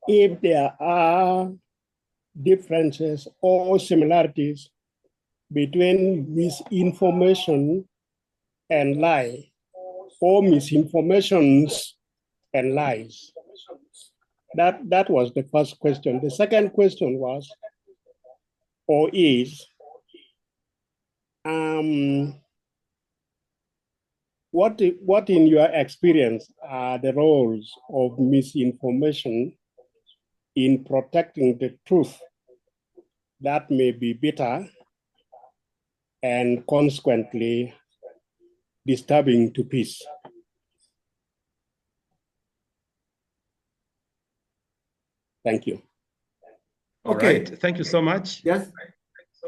if there are differences or similarities between misinformation and lie, or misinformations and lies. That was the first question. The second question was, or is, what in your experience are the roles of misinformation in protecting the truth that may be bitter and consequently disturbing to peace? Thank you. Okay, thank you so much. Yes.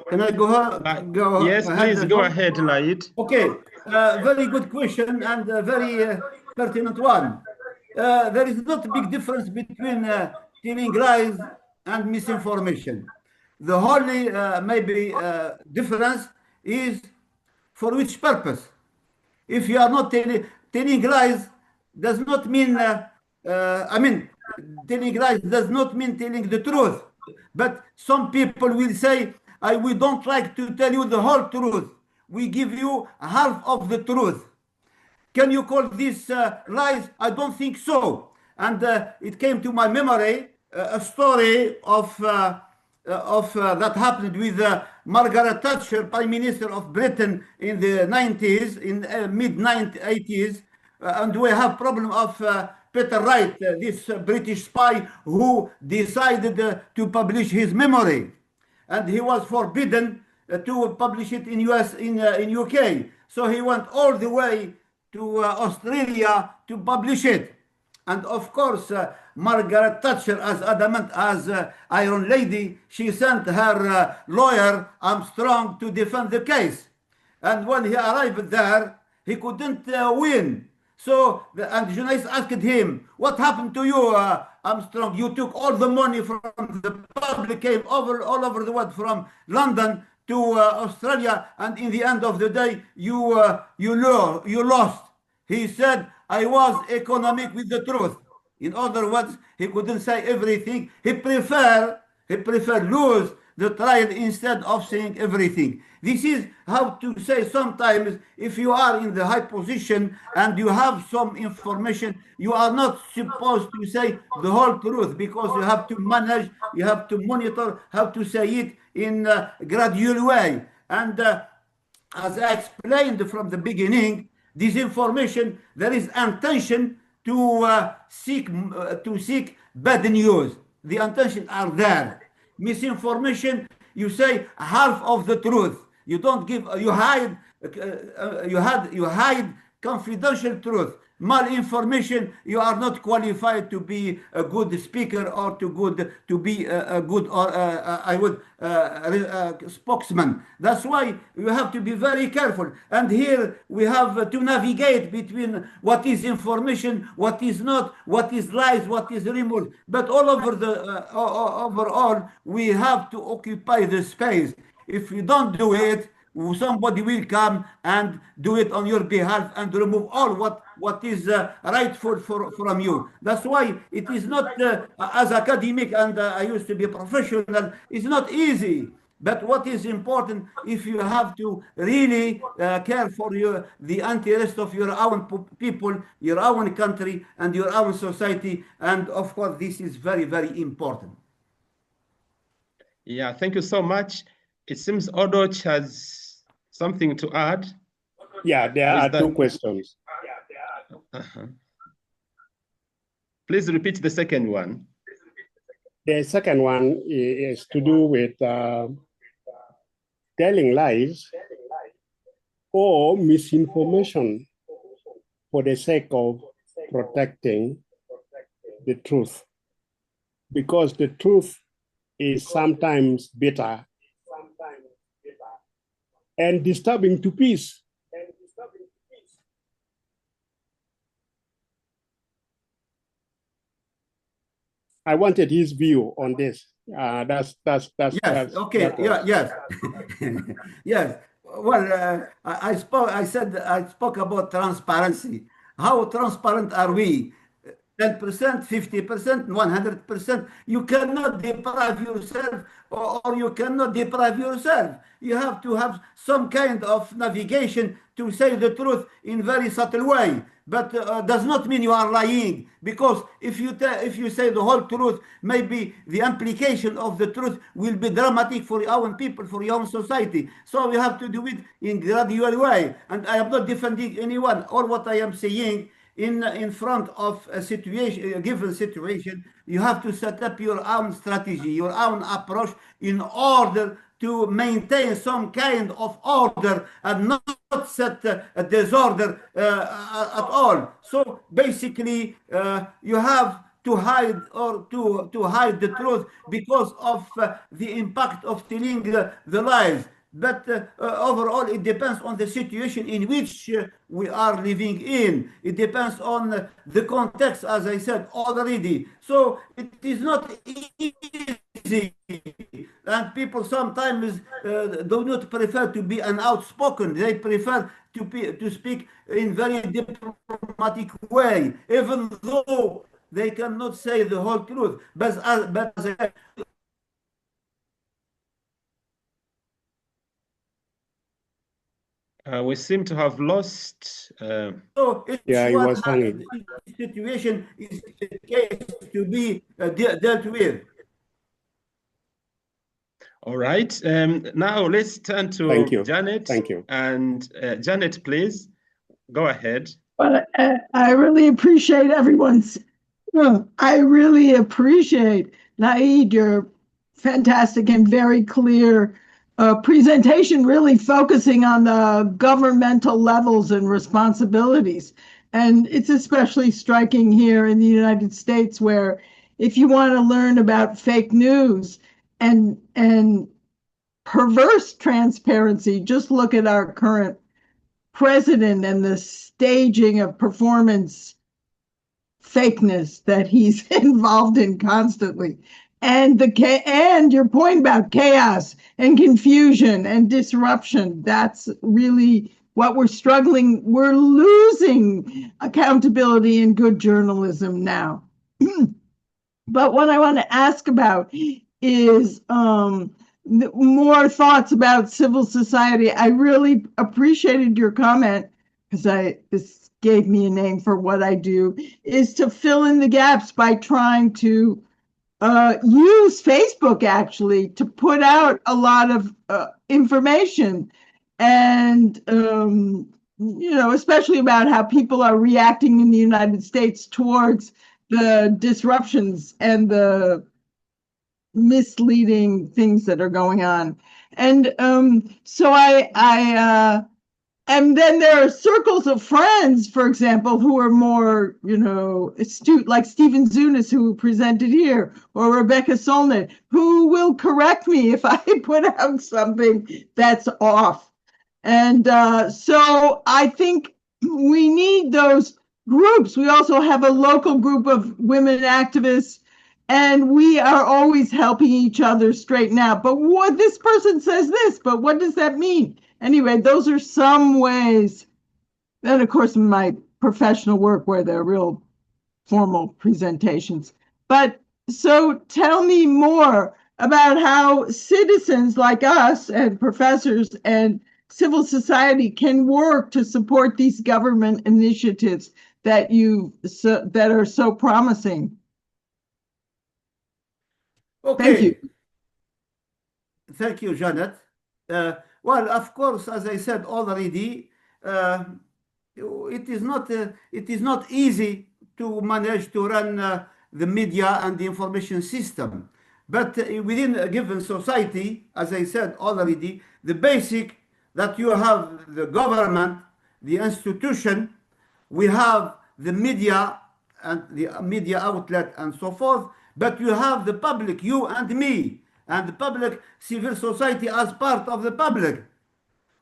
Can I go ahead? Yes, please go ahead, Laeed. Okay, very good question and a very pertinent one. There is not a big difference between telling lies and misinformation. The only maybe difference is for which purpose. If you are not telling lies, does not mean, telling lies does not mean telling the truth. But some people will say, we don't like to tell you the whole truth. We give you half of the truth. Can you call this lies? I don't think so. And it came to my memory a story of that happened with Margaret Thatcher, Prime Minister of Britain in the 90s, in mid-80s, and we have problem of Peter Wright, this British spy who decided to publish his memory, and he was forbidden to publish it in UK. So he went all the way to Australia to publish it. And of course, Margaret Thatcher, as adamant as Iron Lady, she sent her lawyer Armstrong to defend the case. And when he arrived there, he couldn't win. So, and journalists asked him, what happened to you, Armstrong? You took all the money from the public, came all over the world, from London to Australia, and in the end of the day, you lost. He said, I was economic with the truth. In other words, he couldn't say everything. He preferred lose the trial instead of saying everything. This is how to say sometimes if you are in the high position and you have some information, you are not supposed to say the whole truth, because you have to manage, you have to monitor how to say it in a gradual way. And as I explained from the beginning, disinformation, there is intention to seek bad news. The intention are there. Misinformation, you say half of the truth. You don't give. You hide. You hide confidential truth. Malinformation, you are not qualified to be a good speaker or to be a good or spokesman. That's why you have to be very careful. And here we have to navigate between what is information, what is not, what is lies, what is rumor. But all over overall, we have to occupy the space. If you don't do it, somebody will come and do it on your behalf and remove all what is rightful from you. That's why it is not as academic, and I used to be professional, it's not easy. But what is important, if you have to really care for the interest of your own people, your own country, and your own society, and of course, this is very, very important. Yeah, thank you so much. It seems Odoch has something to add. Yeah, there are two questions. Please repeat the second one. The second one is to do with telling lies or misinformation for the sake of protecting the truth, because the truth is sometimes bitter and disturbing to peace. I wanted his view on this. Yes. Okay. Yes. Yes. Well, I spoke about transparency. How transparent are we? 10%, 50%, 100%. You cannot deprive yourself, or you cannot deprive yourself. You have to have some kind of navigation to say the truth in very subtle way. But does not mean you are lying, because if you say the whole truth, maybe the implication of the truth will be dramatic for your own people, for your own society. So we have to do it in gradual way. And I am not defending anyone. All what I am saying, in front of a given situation, you have to set up your own strategy, your own approach, in order to maintain some kind of order and not set a disorder at all. So basically, you have to hide to hide the truth because of the impact of telling the lies. But overall, it depends on the situation in which we are living in. It depends on the context, as I said already. So it is not easy. And people sometimes do not prefer to be an outspoken. They prefer to speak in very diplomatic way, even though they cannot say the whole truth. But as I we seem to have lost. So it's situation is a case to be dealt with. All right. Now let's turn to Janet. Thank you. And Janet, please go ahead. But I really appreciate everyone's. I really appreciate, Laeed, your fantastic and very clear presentation, really focusing on the governmental levels and responsibilities. And it's especially striking here in the United States, where if you want to learn about fake news and perverse transparency, just look at our current president and the staging of performance fakeness that he's involved in constantly. And your point about chaos and confusion and disruption, that's really what we're struggling. We're losing accountability in good journalism now. But what I want to ask about is more thoughts about civil society. I really appreciated your comment, because this gave me a name for what I do, is to fill in the gaps by trying to use Facebook actually to put out a lot of information and especially about how people are reacting in the United States towards the disruptions and the misleading things that are going on. And so and then there are circles of friends, for example, who are more, astute, like Stephen Zunis, who presented here, or Rebecca Solnit, who will correct me if I put out something that's off. And so I think we need those groups. We also have a local group of women activists, and we are always helping each other straighten out. But what this person says this, but what does that mean? Anyway, those are some ways. Then, of course, my professional work where there are real formal presentations. But so tell me more about how citizens like us and professors and civil society can work to support these government initiatives that that are so promising. Okay. Thank you. Thank you, Janet. Well, of course, as I said already, it is not easy to manage to run the media and the information system. But within a given society, as I said already, the basic that you have the government, the institution, we have the media and the media outlet and so forth, but you have the public, you and me, and the public civil society as part of the public.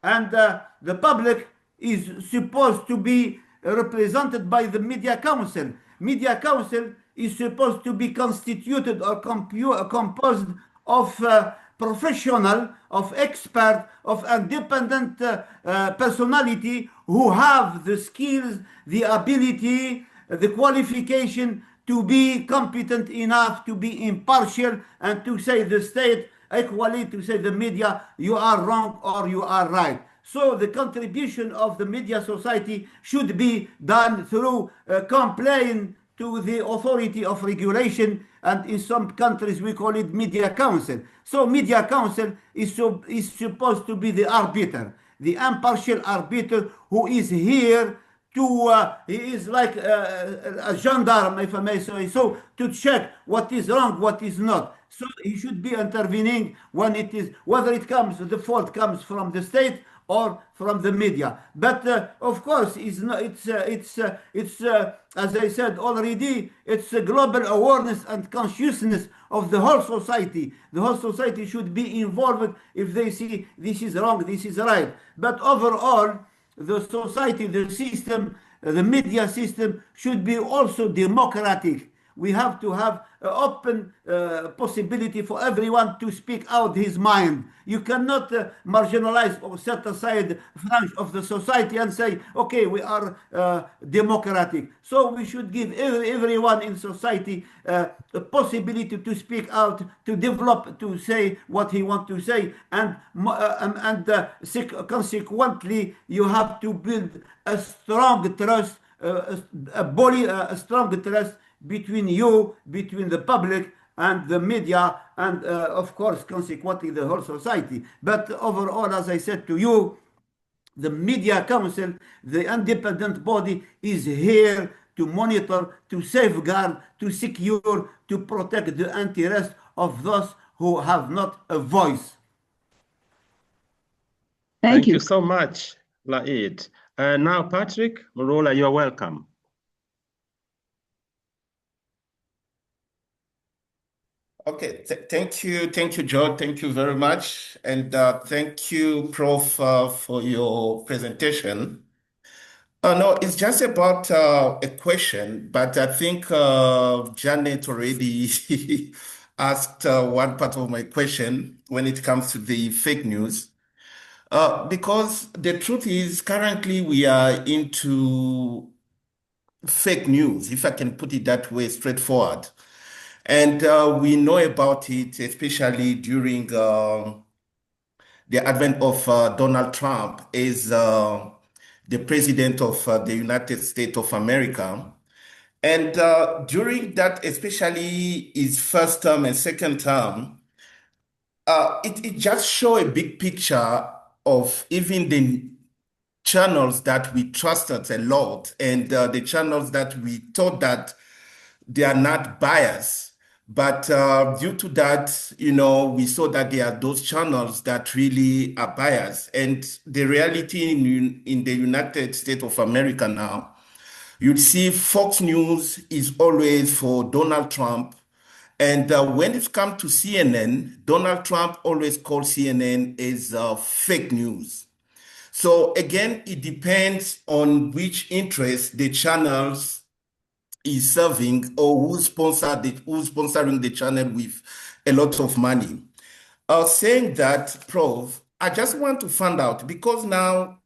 And the public is supposed to be represented by the Media Council. Media Council is supposed to be constituted or composed of professional, of expert, of independent personality who have the skills, the ability, the qualification to be competent enough to be impartial and to say the state, equally to say the media, you are wrong or you are right. So the contribution of the media society should be done through complying to the authority of regulation, and in some countries we call it Media Council. So Media Council is supposed to be the arbiter, the impartial arbiter who is here to, he is like a gendarme, if I may say so, to check what is wrong, what is not. So he should be intervening when it is, whether it comes, the fault comes from the state or from the media. But of course, it's as I said already, it's a global awareness and consciousness of the whole society. The whole society should be involved if they see this is wrong, this is right. But overall, the society, the system, the media system should be also democratic. We have to have an open possibility for everyone to speak out his mind. You cannot marginalize or set aside branch of the society and say, okay, we are democratic. So we should give everyone in society a possibility to speak out, to develop, to say what he wants to say, and consequently, you have to build a strong trust, a strong trust between you, between the public and the media, and of course, consequently, the whole society. But overall, as I said to you, the Media Council, the independent body, is here to monitor, to safeguard, to secure, to protect the interest of those who have not a voice. Thank you. Thank you so much, Laeed. Now, Patrick Morola, you're welcome. Okay, thank you, George. Thank you very much, and thank you, Prof, for your presentation. No, it's just about a question, but I think Janet already asked one part of my question when it comes to the fake news. Because the truth is, currently we are into fake news, if I can put it that way, straightforward. And we know about it, especially during the advent of Donald Trump as the president of the United States of America. And during that, especially his first term and second term, it just show a big picture of even the channels that we trusted a lot, and the channels that we thought that they are not biased. But due to that, we saw that there are those channels that really are biased. And the reality in the United States of America now, you'd see Fox News is always for Donald Trump. And when it comes to CNN, Donald Trump always calls CNN as fake news. So again, it depends on which interest the channels is serving, or who's sponsoring the channel with a lot of money. Saying that, Prof, I just want to find out, because now,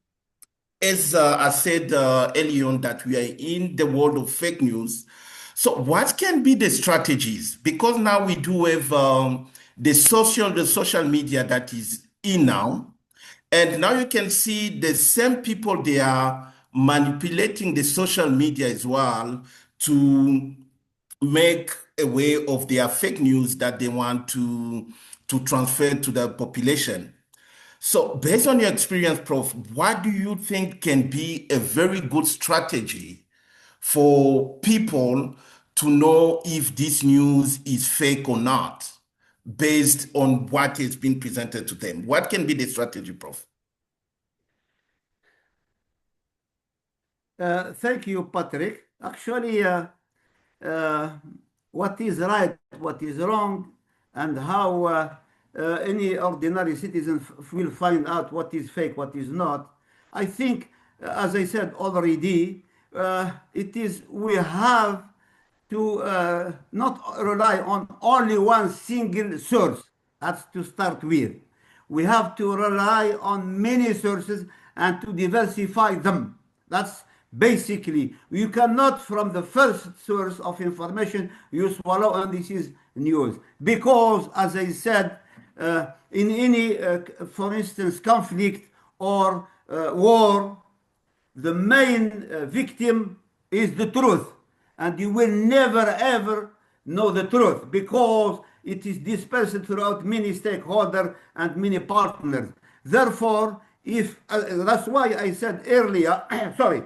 as I said earlier on, that we are in the world of fake news. So what can be the strategies? Because now we do have the social media that is in now. And now you can see the same people, they are manipulating the social media as well to make a way of their fake news that they want to transfer to the population. So based on your experience, Prof, what do you think can be a very good strategy for people to know if this news is fake or not, based on what has been presented to them? What can be the strategy, Prof? Thank you, Patrick. Actually, what is right, what is wrong, and how any ordinary citizen will find out what is fake, what is not. I think, as I said already, we have to not rely on only one single source. That's to start with. We have to rely on many sources and to diversify them. That's basically, you cannot from the first source of information you swallow and this is news. Because, as I said, in any, for instance, conflict or war, the main victim is the truth. And you will never ever know the truth because it is dispersed throughout many stakeholders and many partners. Therefore, if that's why I said earlier, sorry,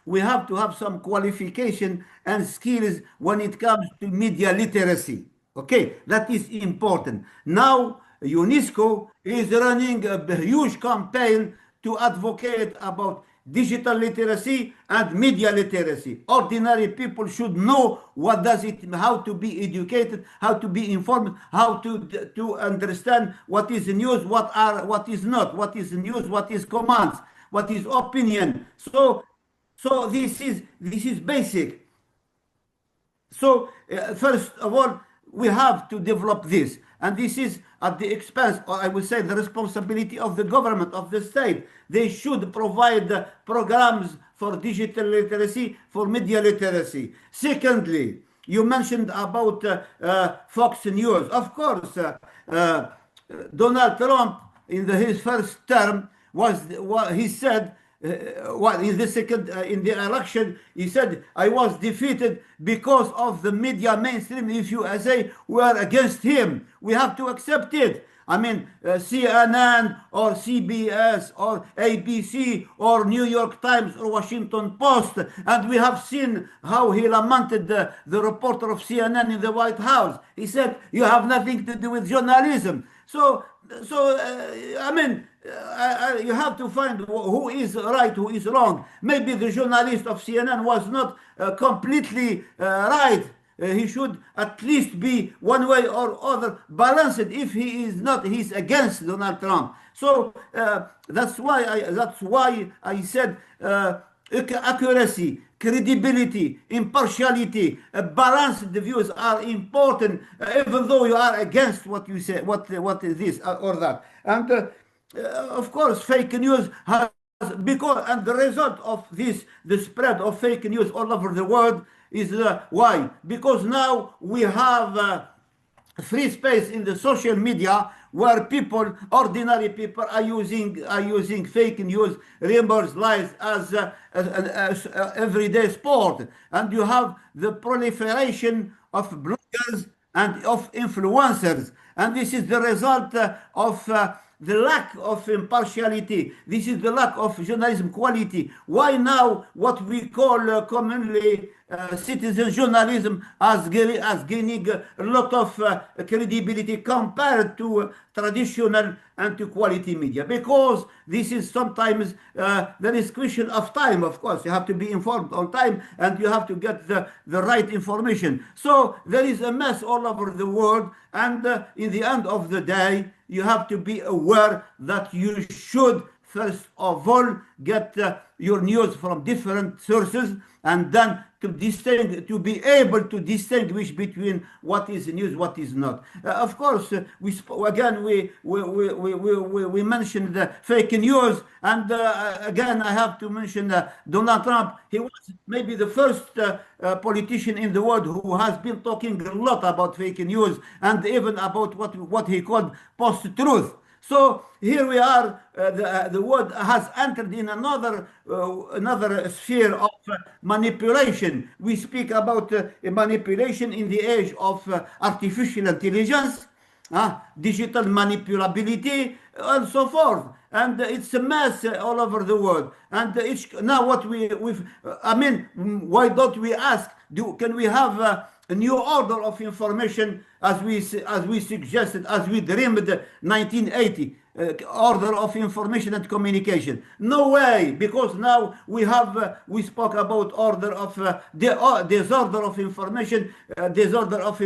we have to have some qualification and skills when it comes to media literacy. Okay, that is important. Now, UNESCO is running a huge campaign to advocate about digital literacy and media literacy. Ordinary people should know what does it, how to be educated, how to be informed, how to understand what is news, what is not, what is news, what is commands, what is opinion. So this is basic. So first of all, we have to develop this. And this is at the expense, or I would say the responsibility of the government, of the state. They should provide programs for digital literacy, for media literacy. Secondly, you mentioned about Fox News. Of course, Donald Trump, in his first term, he said, in the election, he said, I was defeated because of the media mainstream in USA were against him. We have to accept it. I mean, CNN or CBS or ABC or New York Times or Washington Post. And we have seen how he lamented the reporter of CNN in the White House. He said, you have nothing to do with journalism. So I mean, you have to find who is right, who is wrong. Maybe the journalist of CNN was not completely right. He should at least be one way or other balanced. If he is not, he's against Donald Trump. So that's why I said accuracy, credibility, impartiality, balanced views are important, even though you are against what you say, what is this or that. And of course, fake news has, because, and the result of this, the spread of fake news all over the world is why? Because now we have free space in the social media where people, ordinary people, are using fake news, rumors, lies as everyday sport. And you have the proliferation of bloggers and of influencers. And this is the result of the lack of impartiality. This is the lack of journalism quality. Why now what we call commonly citizen journalism as gaining a lot of credibility compared to traditional and to quality media? Because this is sometimes there is question of time. Of course, you have to be informed on time and you have to get the right information. So there is a mess all over the world, and in the end of the day, you have to be aware that you should first of all get your news from different sources, and then to be able to distinguish between what is news, what is not. Of course, we mentioned fake news, and again I have to mention Donald Trump. He was maybe the first politician in the world who has been talking a lot about fake news and even about what he called post-truth. So here we are, the world has entered in another sphere of manipulation. We speak about manipulation in the age of artificial intelligence, digital manipulability, and so forth. And it's a mess all over the world. And now what why don't we ask, can we have a new order of information as we suggested, as we dreamed 1980, order of information and communication? No way, because now we spoke about order of disorder of information, disorder of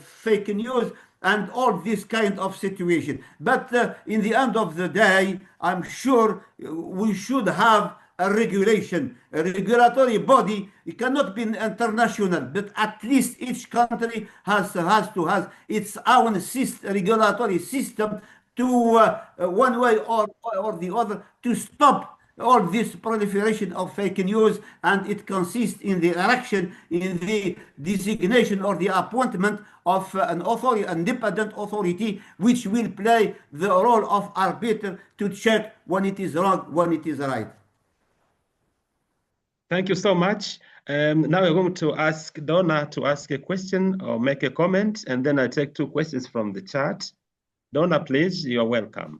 fake news, and all this kind of situation. But in the end of the day, I'm sure we should have a regulation, a regulatory body. It cannot be international, but at least each country has to have its own regulatory system to one way or the other to stop all this proliferation of fake news. And it consists in the election, in the designation or the appointment of an independent authority, which will play the role of arbiter to check when it is wrong, when it is right. Thank you so much. Now we're going to ask Donna to ask a question or make a comment, and then I take 2 questions from the chat. Donna, please, you're welcome.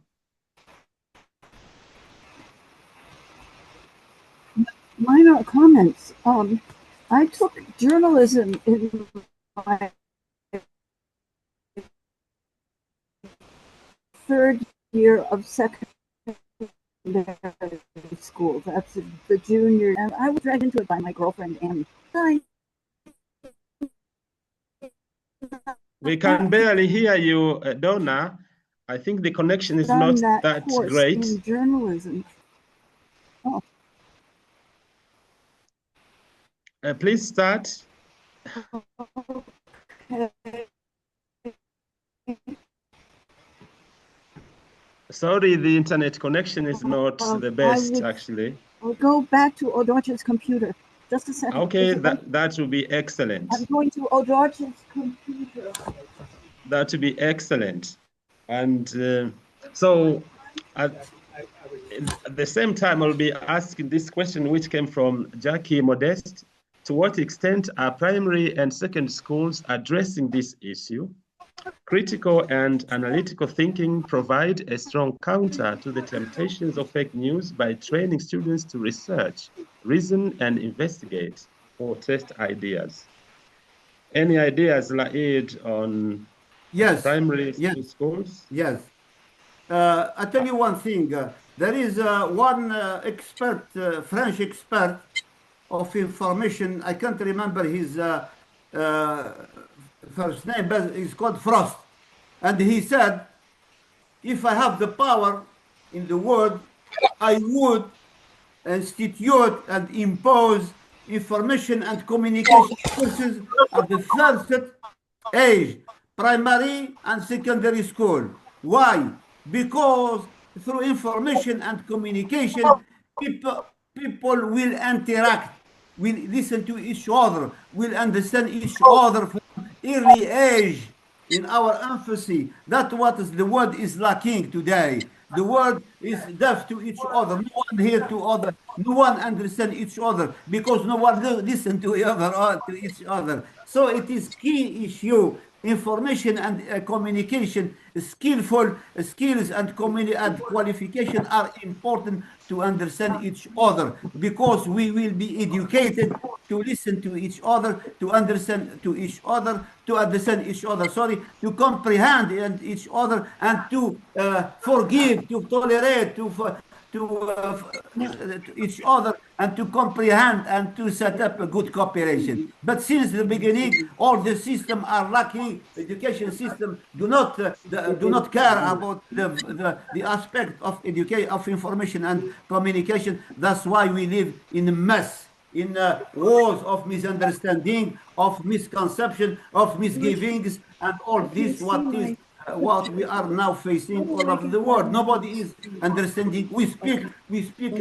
Mine are comments. I took journalism in my 3rd year of secondary school. That's the junior, and I was dragged into it by my girlfriend Annie. Hi. We can barely hear you, Donna. I think the connection is not that great. In journalism. Oh. Please start. Okay. Sorry, the internet connection is not the best, actually. I'll go back to Odorch's computer. Just a second. Okay, that would be excellent. I'm going to Odorch's computer. That would be excellent. And so at the same time, I'll be asking this question, which came from Jackie Modest. To what extent are primary and secondary schools addressing this issue? Critical and analytical thinking provide a strong counter to the temptations of fake news by training students to research, reason, and investigate or test ideas. Any ideas, Laeed, on primary schools? Yes. I'll tell you one thing. There is one expert, French expert of information. I can't remember his first name, but he's called Frost. And he said, if I have the power in the world, I would institute and impose information and communication courses at the first age, primary and secondary school. Why? Because through information and communication, people will interact, will listen to each other, will understand each other from early age. In our emphasis, that's what the world is lacking today. The world is deaf to each other. No one hears to other. No one understands each other because no one listens to each other. So it is key issue. Information and communication skillful skills and qualification are important to understand each other, because we will be educated to listen to each other, to understand each other, sorry, to comprehend each other, and to forgive, to tolerate, to each other, and to comprehend, and to set up a good cooperation. But since the beginning, all the system are lacking. Education system do not care about the aspect of education, of information and communication. That's why we live in a mess, in wars of misunderstanding, of misconception, of misgivings, and all this what we are now facing all over the world. Nobody is understanding. We speak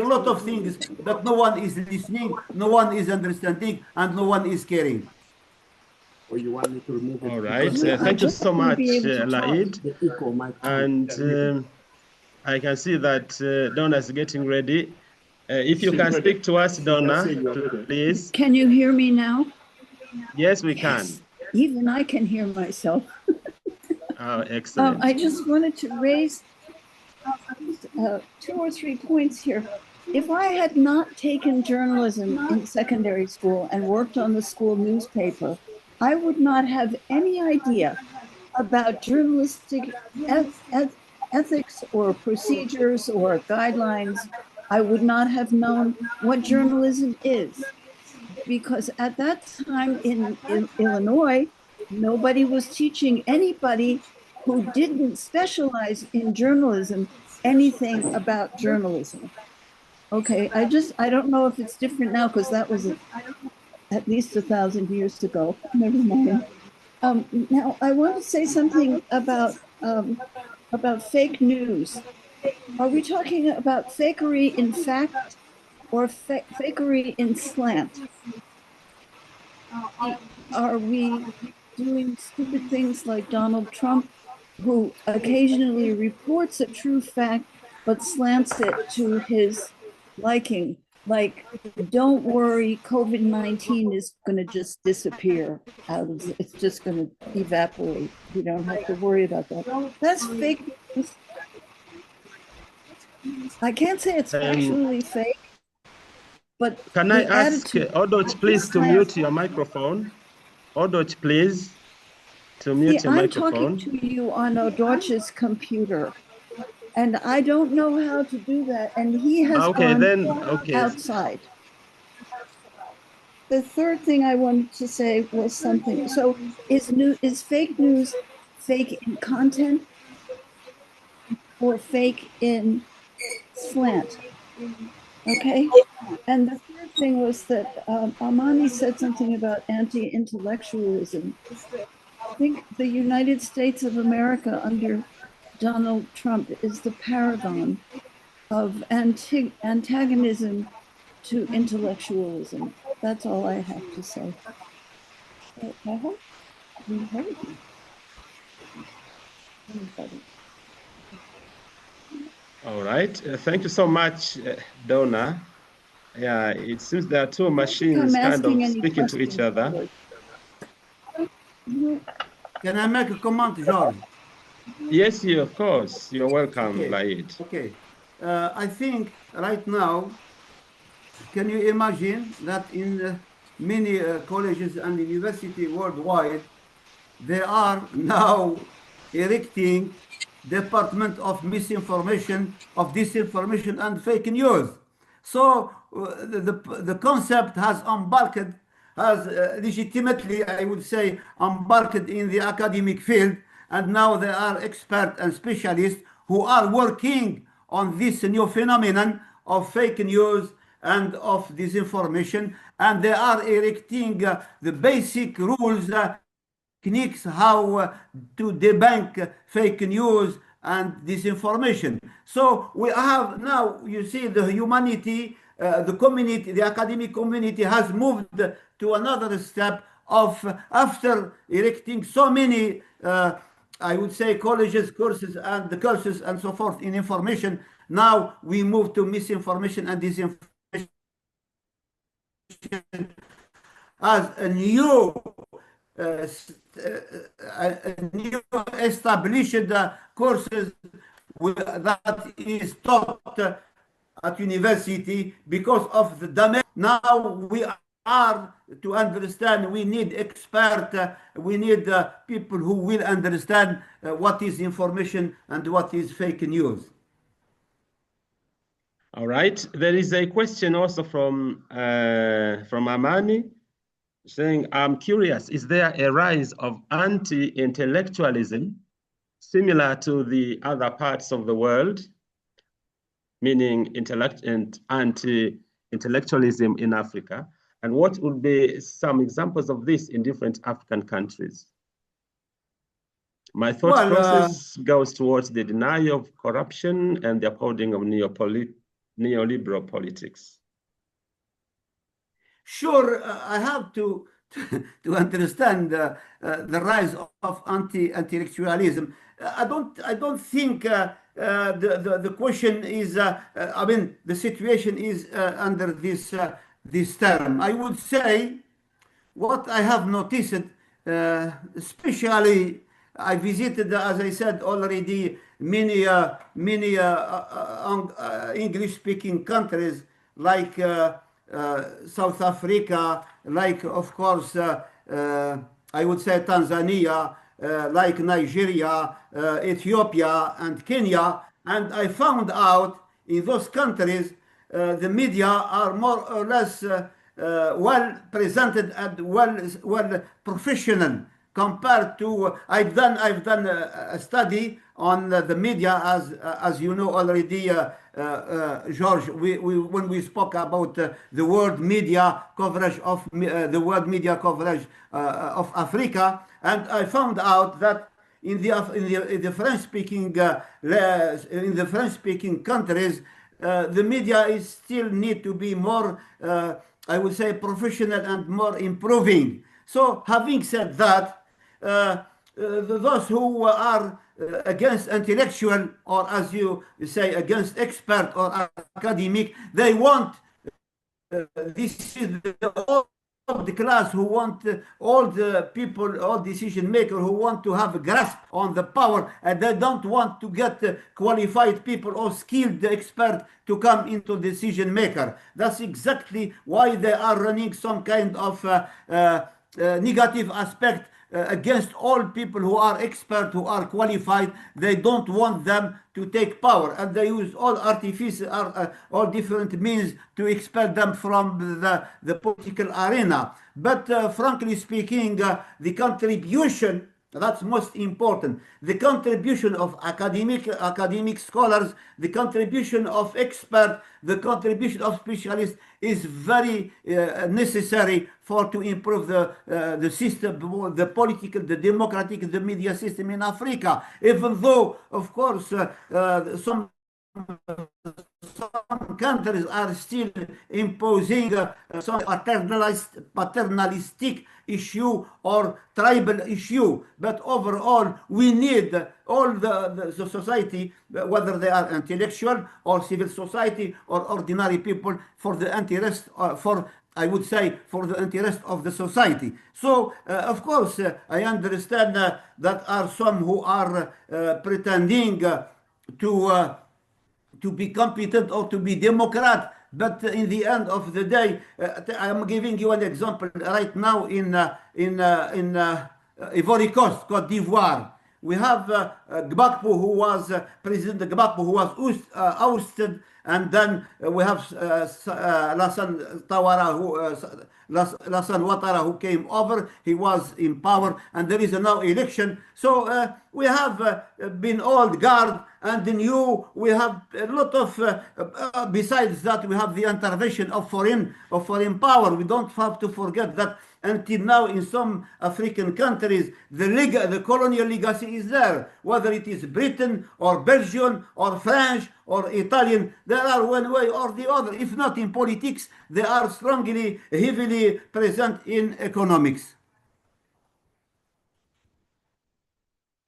a lot of things, but no one is listening, no one is understanding, and no one is caring. Or you want me to remove it? All right. Thank you so much, Laeed. And I can see that Donna is getting ready. If you can speak to us, Donna, please. Can you hear me now? Yes, we can. Even I can hear myself. Oh, excellent. I just wanted to raise 2 or 3 points here. If I had not taken journalism in secondary school and worked on the school newspaper, I would not have any idea about journalistic ethics or procedures or guidelines. I would not have known what journalism is, because at that time in Illinois, nobody was teaching anybody who didn't specialize in journalism anything about journalism. Okay, I don't know if it's different now, because that was at least 1,000 years ago. Never mind. Now I want to say something about fake news. Are we talking about fakery in fact or fakery in slant? Are we doing stupid things like Donald Trump, who occasionally reports a true fact but slants it to his liking? Like, don't worry, COVID-19 is going to just disappear it's just going to evaporate. You don't have to worry about that. That's fake news. I can't say it's actually fake, but can I ask Odot, please, to mute your microphone? Odot, please, to mute your microphone. I'm talking to you on Odot's computer, and I don't know how to do that, and he has gone outside. The third thing I wanted to say was something. So is fake news fake in content or fake in slant? Okay. And the third thing was that Amani said something about anti-intellectualism. I think the United States of America under Donald Trump is the paragon of antagonism to intellectualism. That's all I have to say. I hope you heard me. Anybody? All right. Thank you so much, Donna. Yeah, it seems there are two machines kind of speaking to each other. Can I make a comment, George? Yes, of course. You're welcome, Laeed. Okay. I think right now, can you imagine that in many colleges and universities worldwide, they are now erecting Department of Misinformation, of Disinformation and Fake News. So the concept has embarked, has legitimately, I would say, embarked in the academic field, and now there are experts and specialists who are working on this new phenomenon of fake news and of disinformation, and they are erecting the basic rules, techniques how to debunk fake news and disinformation. So we have now, you see, the humanity, the community, the academic community has moved to another step of, after erecting so many, I would say, colleges, courses, and the courses and so forth in information. Now we move to misinformation and disinformation as a new new established courses that is taught at university because of the damage. Now we are to understand, we need expert, we need people who will understand what is information and what is fake news. All right, there is a question also from Amani saying, I'm curious, is there a rise of anti-intellectualism similar to the other parts of the world, meaning intellect and anti-intellectualism in Africa? And what would be some examples of this in different African countries? My thought process goes towards the denial of corruption and the upholding of neoliberal politics. Sure, I have to understand the rise of anti-intellectualism. I don't think the question is. I mean, the situation is under this term. I would say what I have noticed, especially I visited, as I said already, many English-speaking countries like South Africa, like of course I would say Tanzania, like Nigeria, Ethiopia, and Kenya, and I found out in those countries the media are more or less well presented and well professional compared to I've done a study on the media as you know already, George. When we spoke about the world media coverage of of Africa, and I found out that in the French-speaking countries, the media is still need to be more, I would say, professional and more improving. So, having said that, those who are against intellectual, or as you say, against expert or academic, they want this is the class who want all the people, all decision makers who want to have a grasp on the power, and they don't want to get qualified people or skilled expert to come into decision maker. That's exactly why they are running some kind of negative aspect against all people who are expert, who are qualified. They don't want them to take power, and they use all artificial, all different means to expel them from the political arena. But frankly speaking, the contribution, that's most important, the contribution of academic scholars, the contribution of experts, the contribution of specialists is very necessary to improve the system, the political, the democratic, the media system in Africa. Even though, of course, some countries are still imposing some paternalistic issue or tribal issue, but overall we need all the society, whether they are intellectual or civil society or ordinary people, for the interest I would say for the interest of the society. So of course I understand that are some who are pretending to be competent or to be Democrat, but in the end of the day, I'm giving you an example right now in Ivory Coast, Côte d'Ivoire. We have Gbagbo, who was President Gbagbo, who was ousted, and then we have Lassane Ouattara, who came over. He was in power, and there is a now election. So we have been old guard and new. We have a lot of. Besides that, we have the intervention of foreign power. We don't have to forget that until now, in some African countries, the colonial legacy is there. Whether it is Britain or Belgium or French or Italian, they are one way or the other. If not in politics, they are strongly, heavily present in economics.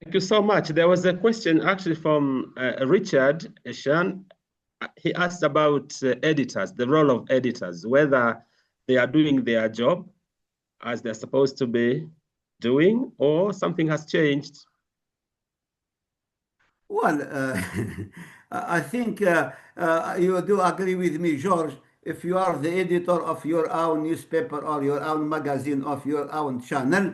Thank you so much. There was a question actually from Richard Eshan. He asked about editors, the role of editors, whether they are doing their job as they're supposed to be, doing, or something has changed? Well, I think you do agree with me, George. If you are the editor of your own newspaper or your own magazine of your own channel,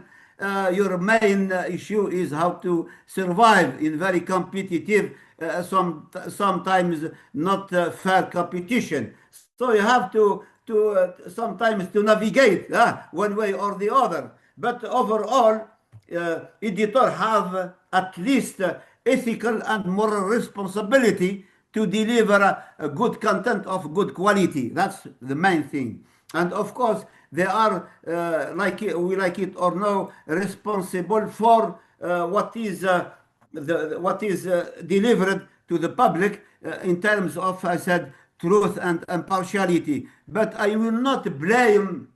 your main issue is how to survive in very competitive, sometimes not fair competition. So you have to sometimes to navigate one way or the other. But overall, editor have at least ethical and moral responsibility to deliver a good content of good quality. That's the main thing. And of course, they are, we like it or no, responsible for what is delivered to the public in terms of, I said, truth and impartiality. But I will not blame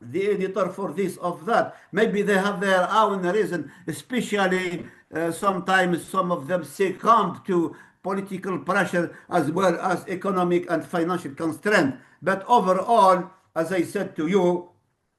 the editor for this of that. Maybe they have their own reason, especially sometimes some of them succumb to political pressure as well as economic and financial constraint. But overall, as I said to you,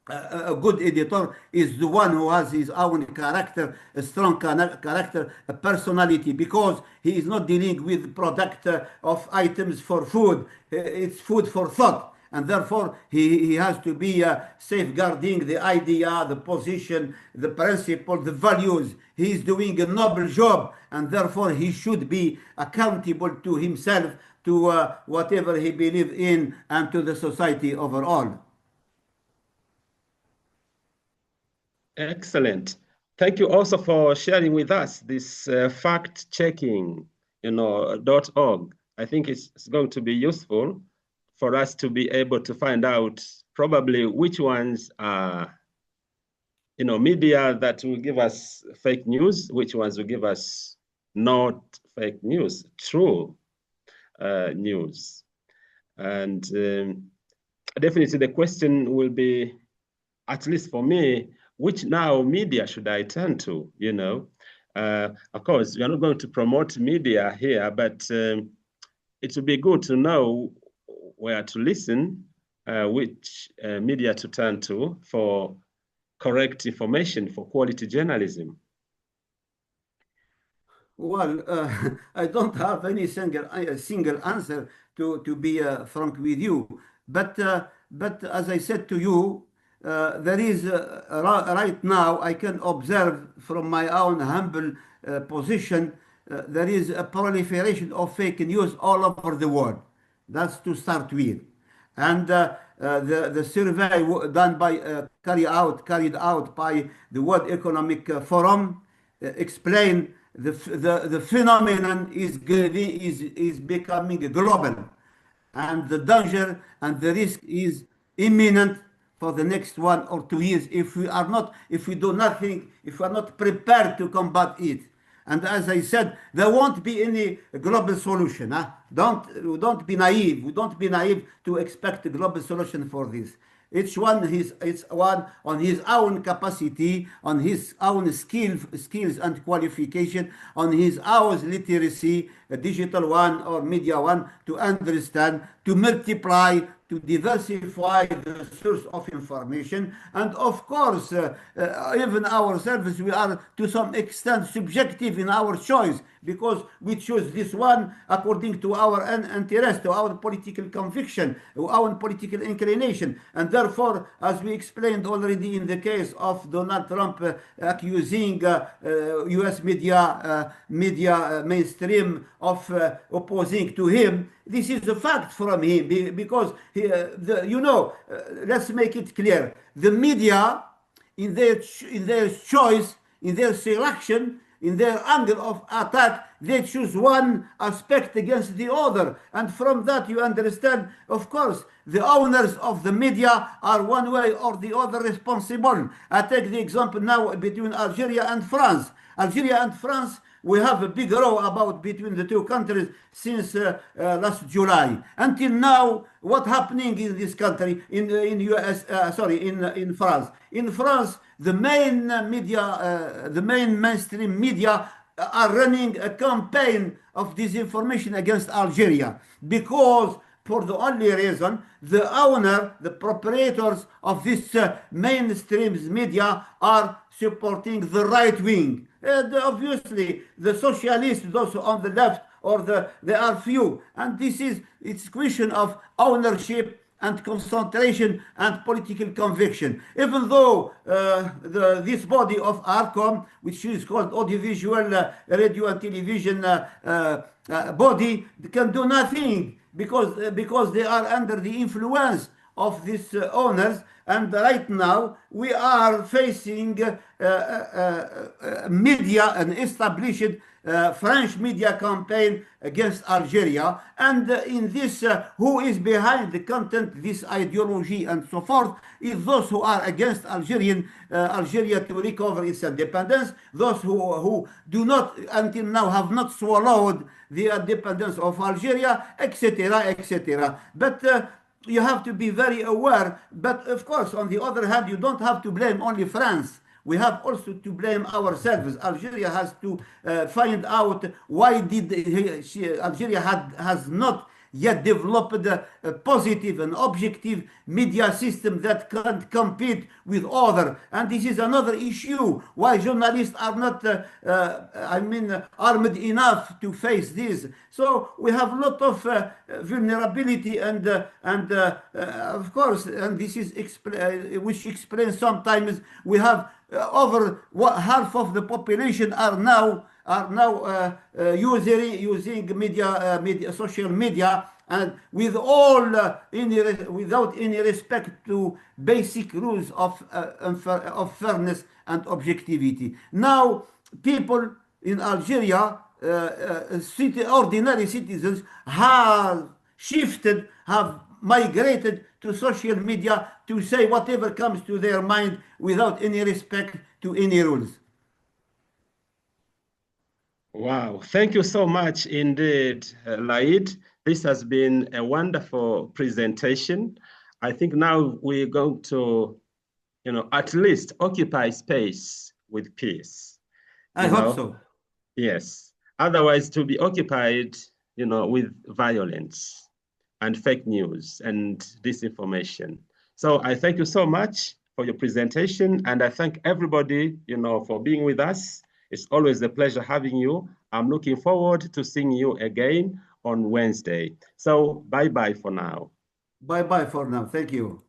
a good editor is the one who has his own character, a strong character, a personality, because he is not dealing with product of items for food. It's food for thought. And therefore, he has to be safeguarding the idea, the position, the principle, the values. He is doing a noble job, and therefore he should be accountable to himself, to whatever he believes in, and to the society overall. Excellent. Thank you also for sharing with us this fact-checking, .org. I think it's going to be useful for us to be able to find out probably which ones are, media that will give us fake news, which ones will give us not fake news, true news. And definitely the question will be, at least for me, which now media should I turn to, Of course, we are not going to promote media here, but it would be good to know where to listen, which media to turn to for correct information, for quality journalism. Well, I don't have any single answer to be frank with you. But as I said to you, there is right now I can observe from my own humble position there is a proliferation of fake news all over the world. That's to start with. And the survey done by carried out by the World Economic Forum explain the phenomenon is becoming global, and the danger and the risk is imminent for the next 1 or 2 years if we do nothing, if we are not prepared to combat it. And as I said, there won't be any global solution. Don't be naive. We don't be naive to expect a global solution for this. Each one on his own capacity, on his own skills and qualification, on his own literacy, a digital one or media one, to understand, to multiply, to diversify the source of information. And of course, even ourselves, we are to some extent subjective in our choice, because we choose this one according to our interest, to our political conviction, our political inclination. And therefore, as we explained already in the case of Donald Trump accusing US media mainstream of opposing to him, this is a fact from him, because let's make it clear: the media, in their choice, in their selection, in their angle of attack, they choose one aspect against the other. And from that you understand, of course, the owners of the media are one way or the other responsible. I take the example now between Algeria and France. Algeria and France, we have a big row about between the two countries since last July. Until now, what's happening in this country, in France? In France, the main media, the main mainstream media are running a campaign of disinformation against Algeria, because for the only reason the owner, the proprietors of this mainstream media are supporting the right wing. Obviously, the socialists, those on the left, or there are few, and it's a question of ownership and concentration and political conviction. Even though this body of ARCOM, which is called Audiovisual Radio and Television body, can do nothing because they are under the influence of these owners. And right now we are facing media and established French media campaign against Algeria. And in this, who is behind the content, this ideology and so forth, is those who are against Algeria to recover its independence, those who do not, until now, have not swallowed the independence of Algeria, etc., etc. But you have to be very aware. But of course, on the other hand, you don't have to blame only France. We have also to blame ourselves. Algeria has to find out why did Algeria has not yet developed a positive and objective media system that can compete with other. And this is another issue, why journalists are not, armed enough to face this. So we have a lot of vulnerability and of course, and this is which explains sometimes we have over half of the population are now using social media, and with all without any respect to basic rules of fairness and objectivity. Now, people in Algeria, ordinary citizens, have shifted, have migrated to social media to say whatever comes to their mind without any respect to any rules. Wow, thank you so much indeed, Laeed. This has been a wonderful presentation. I think now we're going to, at least occupy space with peace. I hope so. Yes. Otherwise, to be occupied, with violence and fake news and disinformation. So I thank you so much for your presentation, and I thank everybody, for being with us. It's always a pleasure having you. I'm looking forward to seeing you again on Wednesday. So bye-bye for now. Bye-bye for now. Thank you.